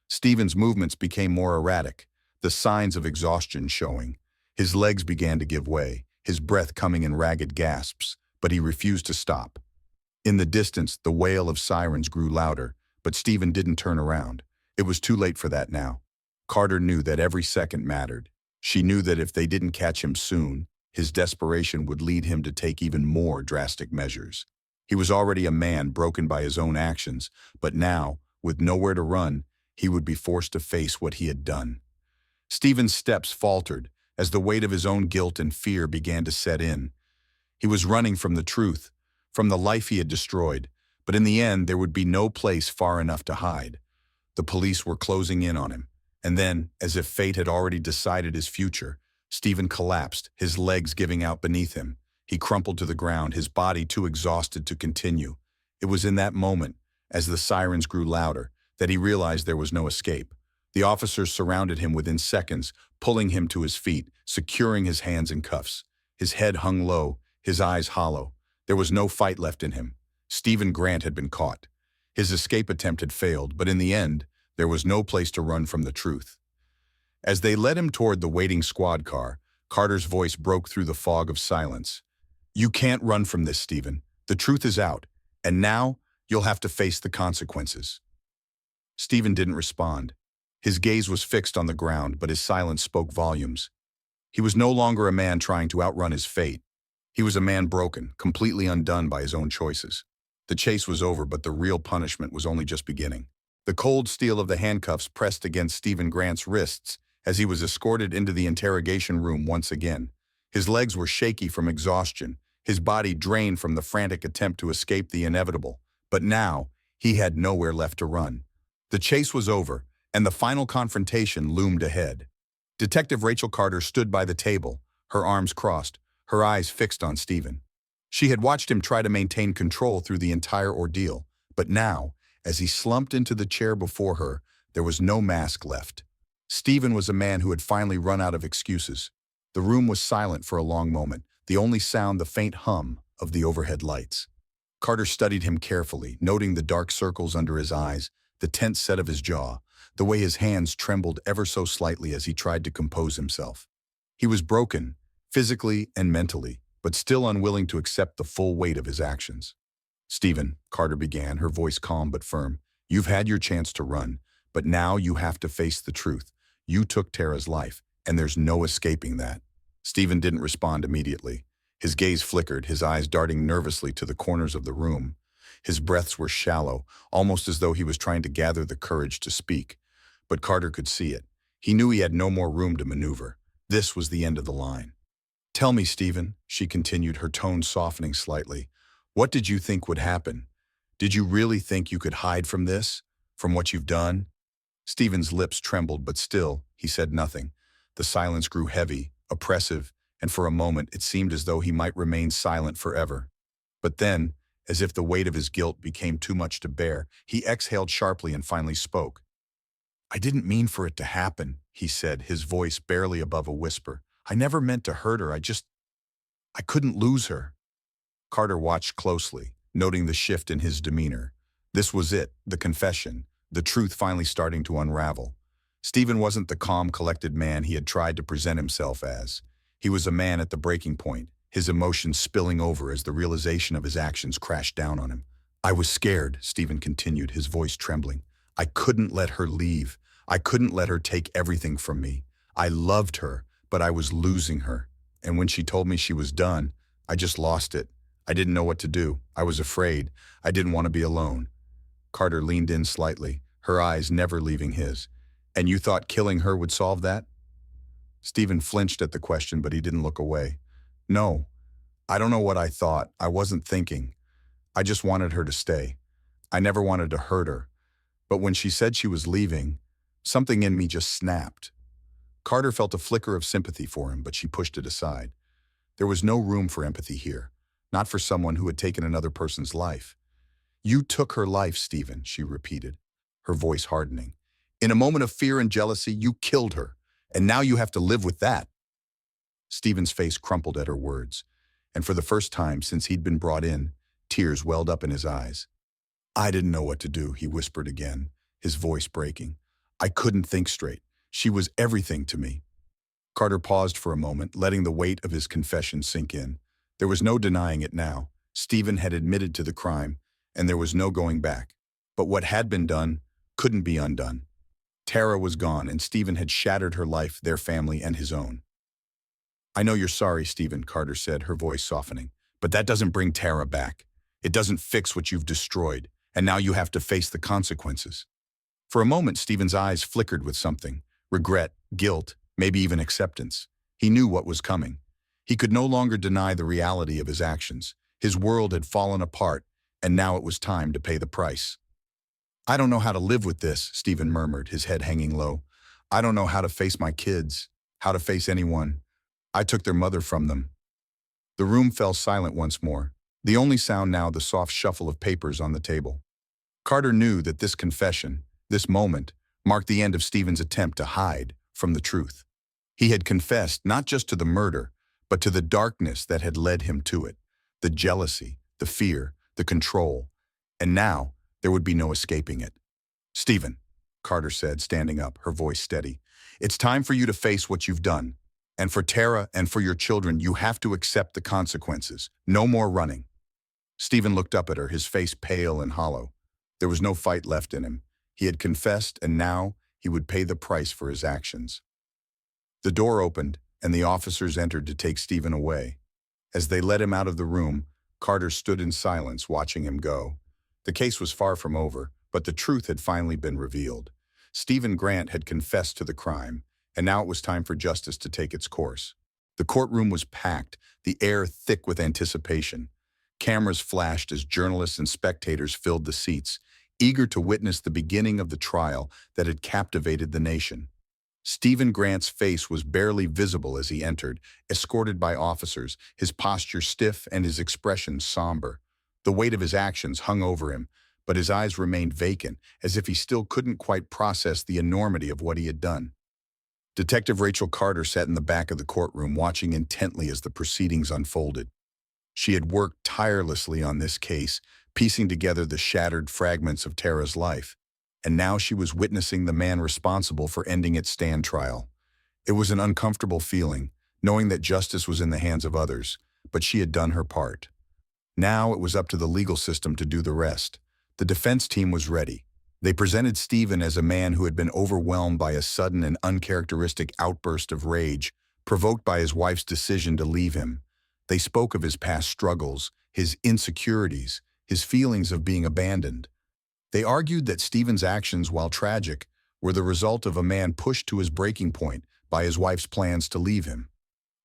Stephen's movements became more erratic, the signs of exhaustion showing. His legs began to give way, his breath coming in ragged gasps, but he refused to stop. In the distance, the wail of sirens grew louder, but Stephen didn't turn around. It was too late for that now. Carter knew that every second mattered. She knew that if they didn't catch him soon, his desperation would lead him to take even more drastic measures. He was already a man broken by his own actions, but now, with nowhere to run, he would be forced to face what he had done. Stephen's steps faltered as the weight of his own guilt and fear began to set in. He was running from the truth, from the life he had destroyed, but in the end there would be no place far enough to hide. The police were closing in on him, and then, as if fate had already decided his future, Stephen collapsed, his legs giving out beneath him. He crumpled to the ground, his body too exhausted to continue. It was in that moment, as the sirens grew louder, that he realized there was no escape. The officers surrounded him within seconds, pulling him to his feet, securing his hands in cuffs. His head hung low, his eyes hollow. There was no fight left in him. Lynn Grant had been caught. His escape attempt had failed, but in the end, there was no place to run from the truth. As they led him toward the waiting squad car, Carter's voice broke through the fog of silence. "You can't run from this, Stephen. The truth is out, and now you'll have to face the consequences." Stephen didn't respond. His gaze was fixed on the ground, but his silence spoke volumes. He was no longer a man trying to outrun his fate. He was a man broken, completely undone by his own choices. The chase was over, but the real punishment was only just beginning. The cold steel of the handcuffs pressed against Lynn Grant's wrists as he was escorted into the interrogation room once again. His legs were shaky from exhaustion, his body drained from the frantic attempt to escape the inevitable. But now, he had nowhere left to run. The chase was over, and the final confrontation loomed ahead. Detective Rachel Carter stood by the table, her arms crossed, her eyes fixed on Stephen. She had watched him try to maintain control through the entire ordeal, but now, as he slumped into the chair before her, there was no mask left. Stephen was a man who had finally run out of excuses. The room was silent for a long moment, the only sound the faint hum of the overhead lights. Carter studied him carefully, noting the dark circles under his eyes, the tense set of his jaw, the way his hands trembled ever so slightly as he tried to compose himself. He was broken, physically and mentally, but still unwilling to accept the full weight of his actions. "Stephen," Carter began, her voice calm but firm, "you've had your chance to run, but now you have to face the truth. You took Tara's life, and there's no escaping that." Stephen didn't respond immediately. His gaze flickered, his eyes darting nervously to the corners of the room. His breaths were shallow, almost as though he was trying to gather the courage to speak. But Carter could see it. He knew he had no more room to maneuver. This was the end of the line. "Tell me, Stephen," she continued, her tone softening slightly, "what did you think would happen? Did you really think you could hide from this? From what you've done?" Stephen's lips trembled, but still, he said nothing. The silence grew heavy, oppressive, and for a moment it seemed as though he might remain silent forever. But then, as if the weight of his guilt became too much to bear, he exhaled sharply and finally spoke. "I didn't mean for it to happen," he said, his voice barely above a whisper. "I never meant to hurt her. I couldn't lose her." Carter watched closely, noting the shift in his demeanor. This was it, the confession, the truth finally starting to unravel. Stephen wasn't the calm, collected man he had tried to present himself as. He was a man at the breaking point, his emotions spilling over as the realization of his actions crashed down on him. "I was scared," Stephen continued, his voice trembling. "I couldn't let her leave. I couldn't let her take everything from me. I loved her, but I was losing her. And when she told me she was done, I just lost it. I didn't know what to do. I was afraid. I didn't want to be alone." Carter leaned in slightly, her eyes never leaving his. "And you thought killing her would solve that?" Stephen flinched at the question, but he didn't look away. "No, I don't know what I thought. I wasn't thinking. I just wanted her to stay. I never wanted to hurt her. But when she said she was leaving, something in me just snapped." Carter felt a flicker of sympathy for him, but she pushed it aside. There was no room for empathy here, not for someone who had taken another person's life. "You took her life, Stephen," she repeated, her voice hardening. "In a moment of fear and jealousy, you killed her, and now you have to live with that." Stephen's face crumpled at her words, and for the first time since he'd been brought in, tears welled up in his eyes. "I didn't know what to do," he whispered again, his voice breaking. "I couldn't think straight. She was everything to me." Carter paused for a moment, letting the weight of his confession sink in. There was no denying it now. Stephen had admitted to the crime, and there was no going back. But what had been done couldn't be undone. Tara was gone, and Stephen had shattered her life, their family, and his own. "I know you're sorry, Stephen," Carter said, her voice softening. "But that doesn't bring Tara back. It doesn't fix what you've destroyed, and now you have to face the consequences." For a moment, Stephen's eyes flickered with something: regret, guilt, maybe even acceptance. He knew what was coming. He could no longer deny the reality of his actions. His world had fallen apart, and now it was time to pay the price. "I don't know how to live with this," Stephen murmured, his head hanging low. "I don't know how to face my kids, how to face anyone. I took their mother from them." The room fell silent once more, the only sound now the soft shuffle of papers on the table. Carter knew that this confession, this moment, marked the end of Stephen's attempt to hide from the truth. He had confessed not just to the murder, but to the darkness that had led him to it, the jealousy, the fear, the control, and now there would be no escaping it. "Stephen," Carter said, standing up, her voice steady, "it's time for you to face what you've done. And for Tara and for your children, you have to accept the consequences. No more running." Stephen looked up at her, his face pale and hollow. There was no fight left in him. He had confessed, and now he would pay the price for his actions. The door opened, and the officers entered to take Stephen away. As they led him out of the room, Carter stood in silence, watching him go. The case was far from over, but the truth had finally been revealed. Stephen Grant had confessed to the crime, and now it was time for justice to take its course. The courtroom was packed, the air thick with anticipation. Cameras flashed as journalists and spectators filled the seats, eager to witness the beginning of the trial that had captivated the nation. Stephen Grant's face was barely visible as he entered, escorted by officers, his posture stiff and his expression somber. The weight of his actions hung over him, but his eyes remained vacant, as if he still couldn't quite process the enormity of what he had done. Detective Rachel Carter sat in the back of the courtroom, watching intently as the proceedings unfolded. She had worked tirelessly on this case, piecing together the shattered fragments of Tara's life, and now she was witnessing the man responsible for ending its stand trial. It was an uncomfortable feeling, knowing that justice was in the hands of others, but she had done her part. Now it was up to the legal system to do the rest. The defense team was ready. They presented Stephen as a man who had been overwhelmed by a sudden and uncharacteristic outburst of rage, provoked by his wife's decision to leave him. They spoke of his past struggles, his insecurities, his feelings of being abandoned. They argued that Stephen's actions, while tragic, were the result of a man pushed to his breaking point by his wife's plans to leave him.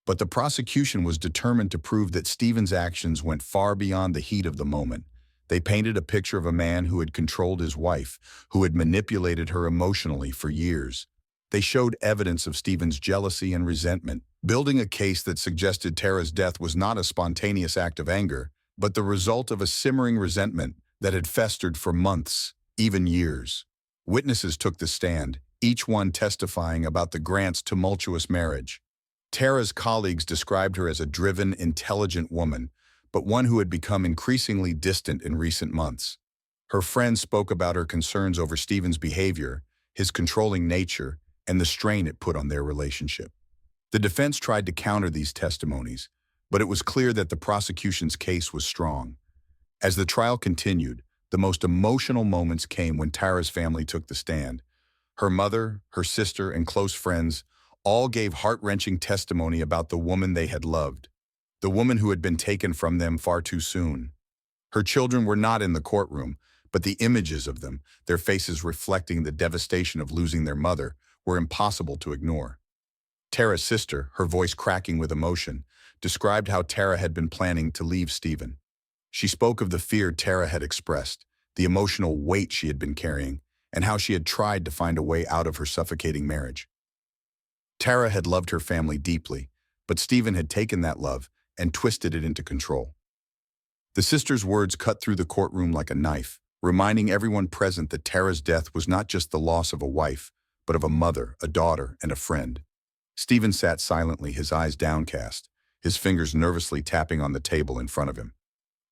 But the prosecution was determined to prove that Stephen's actions went far beyond the heat of the moment. They painted a picture of a man who had controlled his wife, who had manipulated her emotionally for years. They showed evidence of Stephen's jealousy and resentment, building a case that suggested Tara's death was not a spontaneous act of anger, but the result of a simmering resentment that had festered for months, even years. Witnesses took the stand, each one testifying about the Grants' tumultuous marriage. Tara's colleagues described her as a driven, intelligent woman, but one who had become increasingly distant in recent months. Her friends spoke about her concerns over Stephen's behavior, his controlling nature, and the strain it put on their relationship. The defense tried to counter these testimonies, but it was clear that the prosecution's case was strong. As the trial continued, the most emotional moments came when Tara's family took the stand. Her mother, her sister, and close friends all gave heart-wrenching testimony about the woman they had loved, the woman who had been taken from them far too soon. Her children were not in the courtroom, but the images of them, their faces reflecting the devastation of losing their mother, were impossible to ignore. Tara's sister, her voice cracking with emotion, described how Tara had been planning to leave Stephen. She spoke of the fear Tara had expressed, the emotional weight she had been carrying, and how she had tried to find a way out of her suffocating marriage. Tara had loved her family deeply, but Stephen had taken that love and twisted it into control. The sister's words cut through the courtroom like a knife, reminding everyone present that Tara's death was not just the loss of a wife, but of a mother, a daughter, and a friend. Stephen sat silently, his eyes downcast, his fingers nervously tapping on the table in front of him.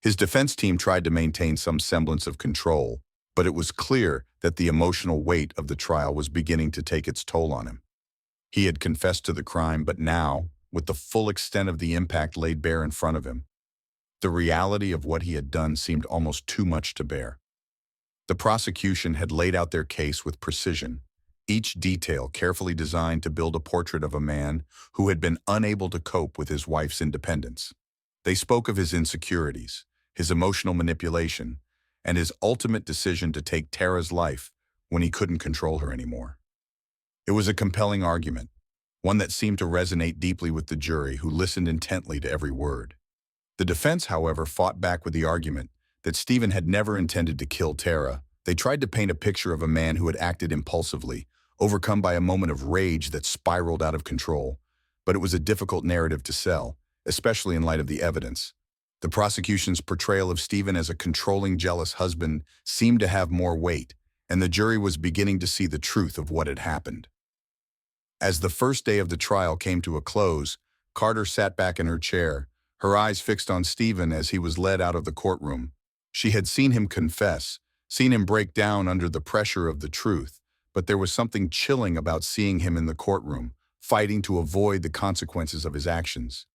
His defense team tried to maintain some semblance of control, but it was clear that the emotional weight of the trial was beginning to take its toll on him. He had confessed to the crime, but now, with the full extent of the impact laid bare in front of him, the reality of what he had done seemed almost too much to bear. The prosecution had laid out their case with precision, each detail carefully designed to build a portrait of a man who had been unable to cope with his wife's independence. They spoke of his insecurities, his emotional manipulation, and his ultimate decision to take Tara's life when he couldn't control her anymore. It was a compelling argument, one that seemed to resonate deeply with the jury, who listened intently to every word. The defense, however, fought back with the argument that Stephen had never intended to kill Tara. They tried to paint a picture of a man who had acted impulsively, overcome by a moment of rage that spiraled out of control. But it was a difficult narrative to sell, especially in light of the evidence. The prosecution's portrayal of Stephen as a controlling, jealous husband seemed to have more weight, and the jury was beginning to see the truth of what had happened. As the first day of the trial came to a close, Carter sat back in her chair, her eyes fixed on Stephen as he was led out of the courtroom. She had seen him confess, seen him break down under the pressure of the truth, but there was something chilling about seeing him in the courtroom, fighting to avoid the consequences of his actions.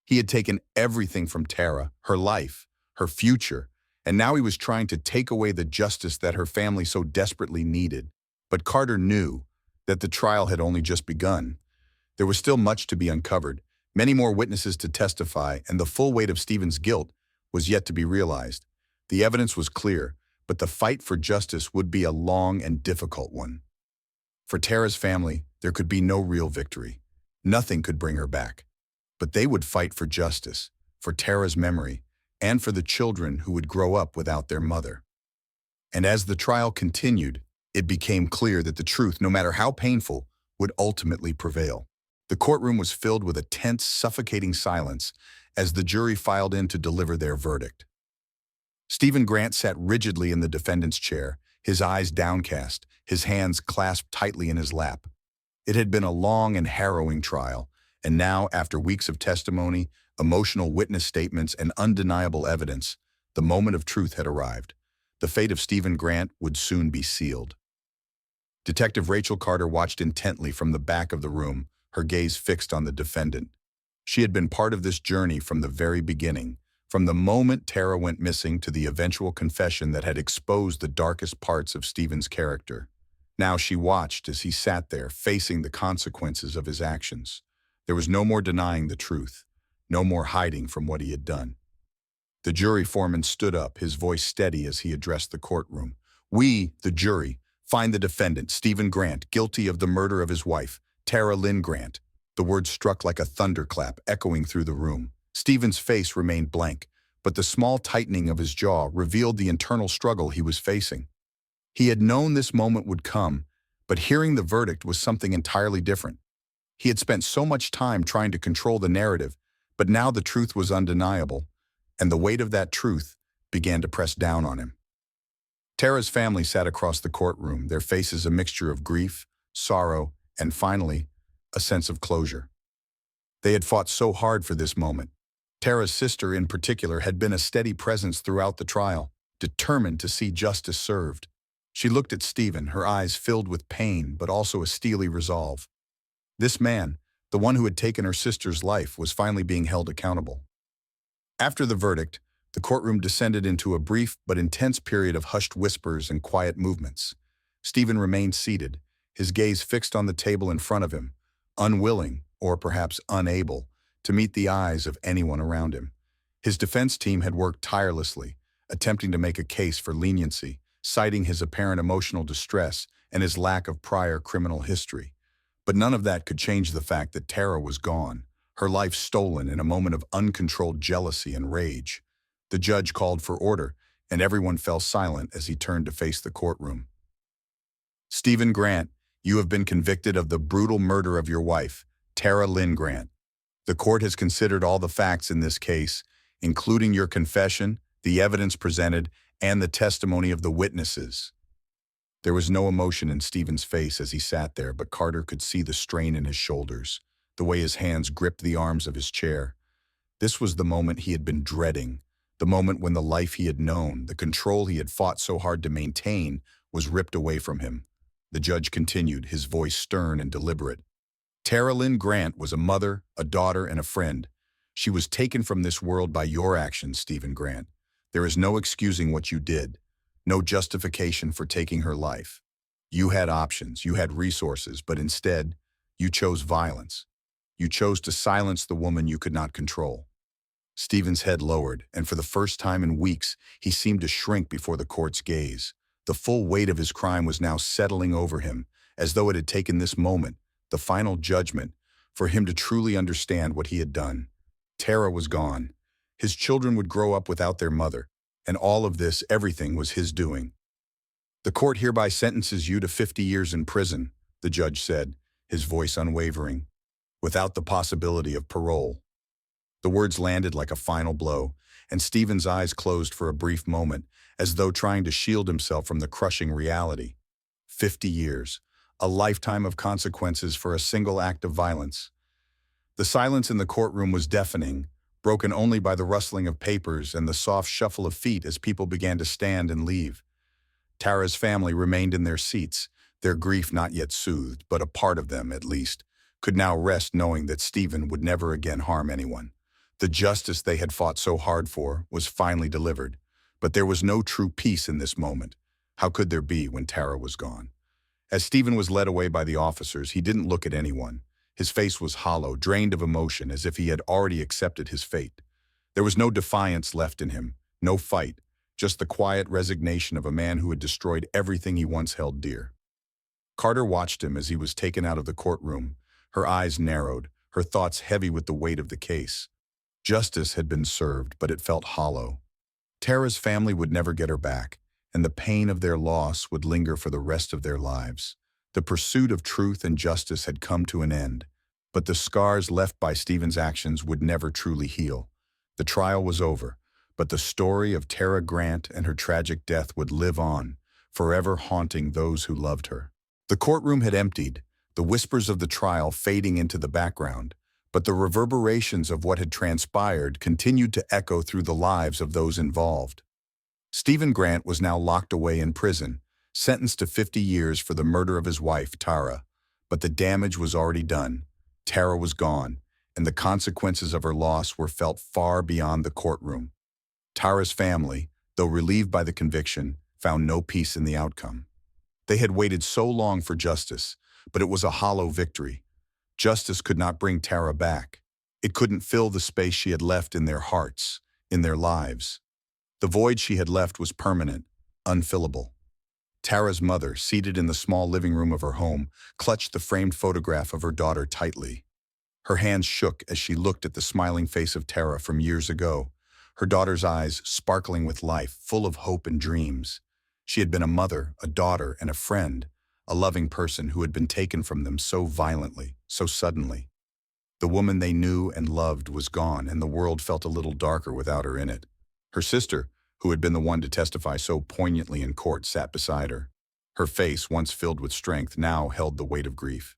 He had taken everything from Tara, her life, her future, and now he was trying to take away the justice that her family so desperately needed. But Carter knew that the trial had only just begun. There was still much to be uncovered, many more witnesses to testify, and the full weight of Stephen's guilt was yet to be realized. The evidence was clear, but the fight for justice would be a long and difficult one. For Tara's family, there could be no real victory. Nothing could bring her back. But they would fight for justice, for Tara's memory, and for the children who would grow up without their mother. And as the trial continued, it became clear that the truth, no matter how painful, would ultimately prevail. The courtroom was filled with a tense, suffocating silence as the jury filed in to deliver their verdict. Stephen Grant sat rigidly in the defendant's chair, his eyes downcast, his hands clasped tightly in his lap. It had been a long and harrowing trial, and now, after weeks of testimony, emotional witness statements, and undeniable evidence, the moment of truth had arrived. The fate of Stephen Grant would soon be sealed. Detective Rachel Carter watched intently from the back of the room, her gaze fixed on the defendant. She had been part of this journey from the very beginning, from the moment Tara went missing to the eventual confession that had exposed the darkest parts of Stephen's character. Now she watched as he sat there, facing the consequences of his actions. There was no more denying the truth, no more hiding from what he had done. The jury foreman stood up, his voice steady as he addressed the courtroom. "We, the jury, find the defendant, Stephen Grant, guilty of the murder of his wife, Tara Lynn Grant." The words struck like a thunderclap, echoing through the room. Stephen's face remained blank, but the small tightening of his jaw revealed the internal struggle he was facing. He had known this moment would come, but hearing the verdict was something entirely different. He had spent so much time trying to control the narrative, but now the truth was undeniable, and the weight of that truth began to press down on him. Tara's family sat across the courtroom, their faces a mixture of grief, sorrow, and finally, a sense of closure. They had fought so hard for this moment. Tara's sister, in particular, had been a steady presence throughout the trial, determined to see justice served. She looked at Stephen, her eyes filled with pain, but also a steely resolve. This man, the one who had taken her sister's life, was finally being held accountable. After the verdict, the courtroom descended into a brief but intense period of hushed whispers and quiet movements. Stephen remained seated, his gaze fixed on the table in front of him, unwilling, or perhaps unable, to meet the eyes of anyone around him. His defense team had worked tirelessly, attempting to make a case for leniency, citing his apparent emotional distress and his lack of prior criminal history. But none of that could change the fact that Tara was gone, her life stolen in a moment of uncontrolled jealousy and rage. The judge called for order, and everyone fell silent as he turned to face the courtroom. Stephen Grant, you have been convicted of the brutal murder of your wife, Tara Lynn Grant. The court has considered all the facts in this case, including your confession, the evidence presented, and the testimony of the witnesses. There was no emotion in Stephen's face as he sat there, but Carter could see the strain in his shoulders, the way his hands gripped the arms of his chair. This was the moment he had been dreading, the moment when the life he had known, the control he had fought so hard to maintain, was ripped away from him. The judge continued, his voice stern and deliberate. Tara Lynn Grant was a mother, a daughter, and a friend. She was taken from this world by your actions, Stephen Grant. There is no excusing what you did, no justification for taking her life. You had options, you had resources, but instead, you chose violence. You chose to silence the woman you could not control. Stephen's head lowered, and for the first time in weeks, he seemed to shrink before the court's gaze. The full weight of his crime was now settling over him, as though it had taken this moment, the final judgment, for him to truly understand what he had done. Tara was gone. His children would grow up without their mother, and all of this, everything, was his doing. The court hereby sentences you to 50 years in prison, the judge said, his voice unwavering, without the possibility of parole. The words landed like a final blow, and Stephen's eyes closed for a brief moment, as though trying to shield himself from the crushing reality. 50 years, a lifetime of consequences for a single act of violence. The silence in the courtroom was deafening, broken only by the rustling of papers and the soft shuffle of feet as people began to stand and leave. Tara's family remained in their seats, their grief not yet soothed, but a part of them, at least, could now rest knowing that Stephen would never again harm anyone. The justice they had fought so hard for was finally delivered, but there was no true peace in this moment. How could there be when Tara was gone? As Stephen was led away by the officers, he didn't look at anyone. His face was hollow, drained of emotion, as if he had already accepted his fate. There was no defiance left in him, no fight, just the quiet resignation of a man who had destroyed everything he once held dear. Carter watched him as he was taken out of the courtroom, her eyes narrowed, her thoughts heavy with the weight of the case. Justice had been served, but it felt hollow. Tara's family would never get her back, and the pain of their loss would linger for the rest of their lives. The pursuit of truth and justice had come to an end, but the scars left by Stephen's actions would never truly heal. The trial was over, but the story of Tara Grant and her tragic death would live on, forever haunting those who loved her. The courtroom had emptied, the whispers of the trial fading into the background, but the reverberations of what had transpired continued to echo through the lives of those involved. Stephen Grant was now locked away in prison, sentenced to 50 years for the murder of his wife, Tara. But the damage was already done. Tara was gone, and the consequences of her loss were felt far beyond the courtroom. Tara's family, though relieved by the conviction, found no peace in the outcome. They had waited so long for justice, but it was a hollow victory. Justice could not bring Tara back. It couldn't fill the space she had left in their hearts, in their lives. The void she had left was permanent, unfillable. Tara's mother, seated in the small living room of her home, clutched the framed photograph of her daughter tightly. Her hands shook as she looked at the smiling face of Tara from years ago, her daughter's eyes sparkling with life, full of hope and dreams. She had been a mother, a daughter, and a friend, a loving person who had been taken from them so violently, so suddenly. The woman they knew and loved was gone, and the world felt a little darker without her in it. Her sister, who had been the one to testify so poignantly in court, sat beside her. Her face, once filled with strength, now held the weight of grief.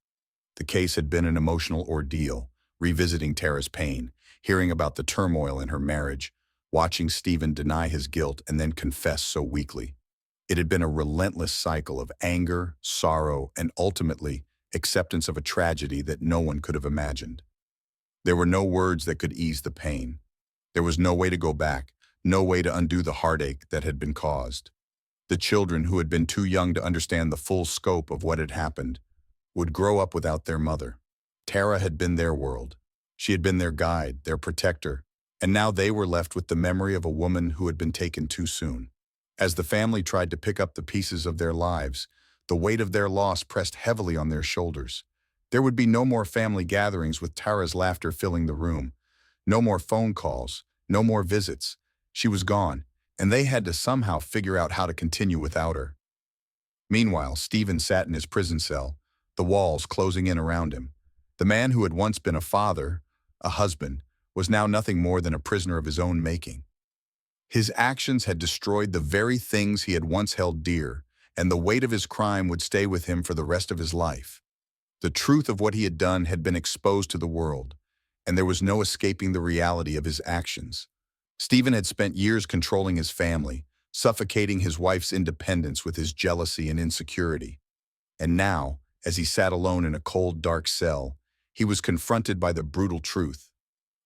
The case had been an emotional ordeal, revisiting Tara's pain, hearing about the turmoil in her marriage, watching Stephen deny his guilt and then confess so weakly. It had been a relentless cycle of anger, sorrow, and ultimately, acceptance of a tragedy that no one could have imagined. There were no words that could ease the pain. There was no way to go back, no way to undo the heartache that had been caused. The children, who had been too young to understand the full scope of what had happened, would grow up without their mother. Tara had been their world. She had been their guide, their protector, and now they were left with the memory of a woman who had been taken too soon. As the family tried to pick up the pieces of their lives, the weight of their loss pressed heavily on their shoulders. There would be no more family gatherings with Tara's laughter filling the room, no more phone calls, no more visits. She was gone, and they had to somehow figure out how to continue without her. Meanwhile, Stephen sat in his prison cell, the walls closing in around him. The man who had once been a father, a husband, was now nothing more than a prisoner of his own making. His actions had destroyed the very things he had once held dear, and the weight of his crime would stay with him for the rest of his life. The truth of what he had done had been exposed to the world, and there was no escaping the reality of his actions. Stephen had spent years controlling his family, suffocating his wife's independence with his jealousy and insecurity. And now, as he sat alone in a cold, dark cell, he was confronted by the brutal truth.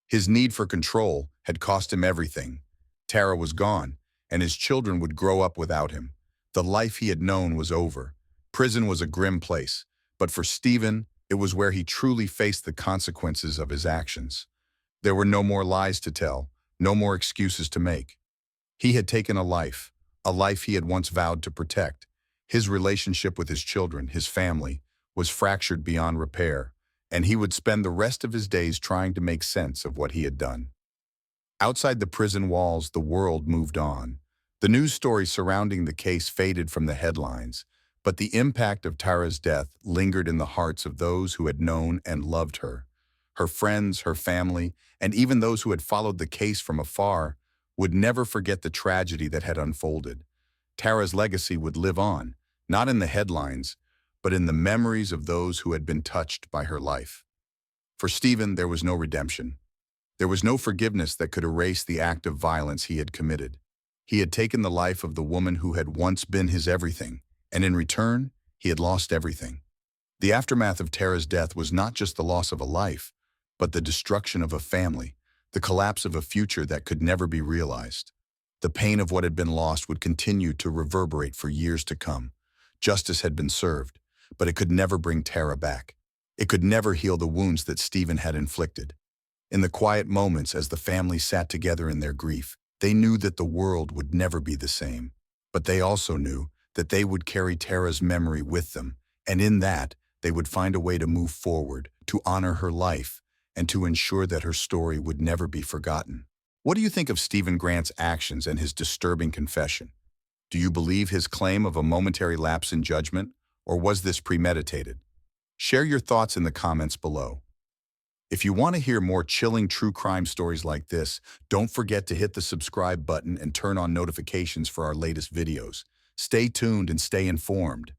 His need for control had cost him everything. Tara was gone, and his children would grow up without him. The life he had known was over. Prison was a grim place, but for Stephen, it was where he truly faced the consequences of his actions. There were no more lies to tell, no more excuses to make. He had taken a life he had once vowed to protect. His relationship with his children, his family, was fractured beyond repair, and he would spend the rest of his days trying to make sense of what he had done. Outside the prison walls, the world moved on. The news stories surrounding the case faded from the headlines, but the impact of Tara's death lingered in the hearts of those who had known and loved her. Her friends, her family, and even those who had followed the case from afar would never forget the tragedy that had unfolded. Tara's legacy would live on, not in the headlines, but in the memories of those who had been touched by her life. For Stephen, there was no redemption. There was no forgiveness that could erase the act of violence he had committed. He had taken the life of the woman who had once been his everything, and in return, he had lost everything. The aftermath of Tara's death was not just the loss of a life, but the destruction of a family, the collapse of a future that could never be realized. The pain of what had been lost would continue to reverberate for years to come. Justice had been served, but it could never bring Tara back. It could never heal the wounds that Stephen had inflicted. In the quiet moments as the family sat together in their grief, they knew that the world would never be the same. But they also knew that they would carry Tara's memory with them, and in that, they would find a way to move forward, to honor her life, and to ensure that her story would never be forgotten. What do you think of Stephen Grant's actions and his disturbing confession? Do you believe his claim of a momentary lapse in judgment, or was this premeditated? Share your thoughts in the comments below. If you want to hear more chilling true crime stories like this, don't forget to hit the subscribe button and turn on notifications for our latest videos. Stay tuned and stay informed.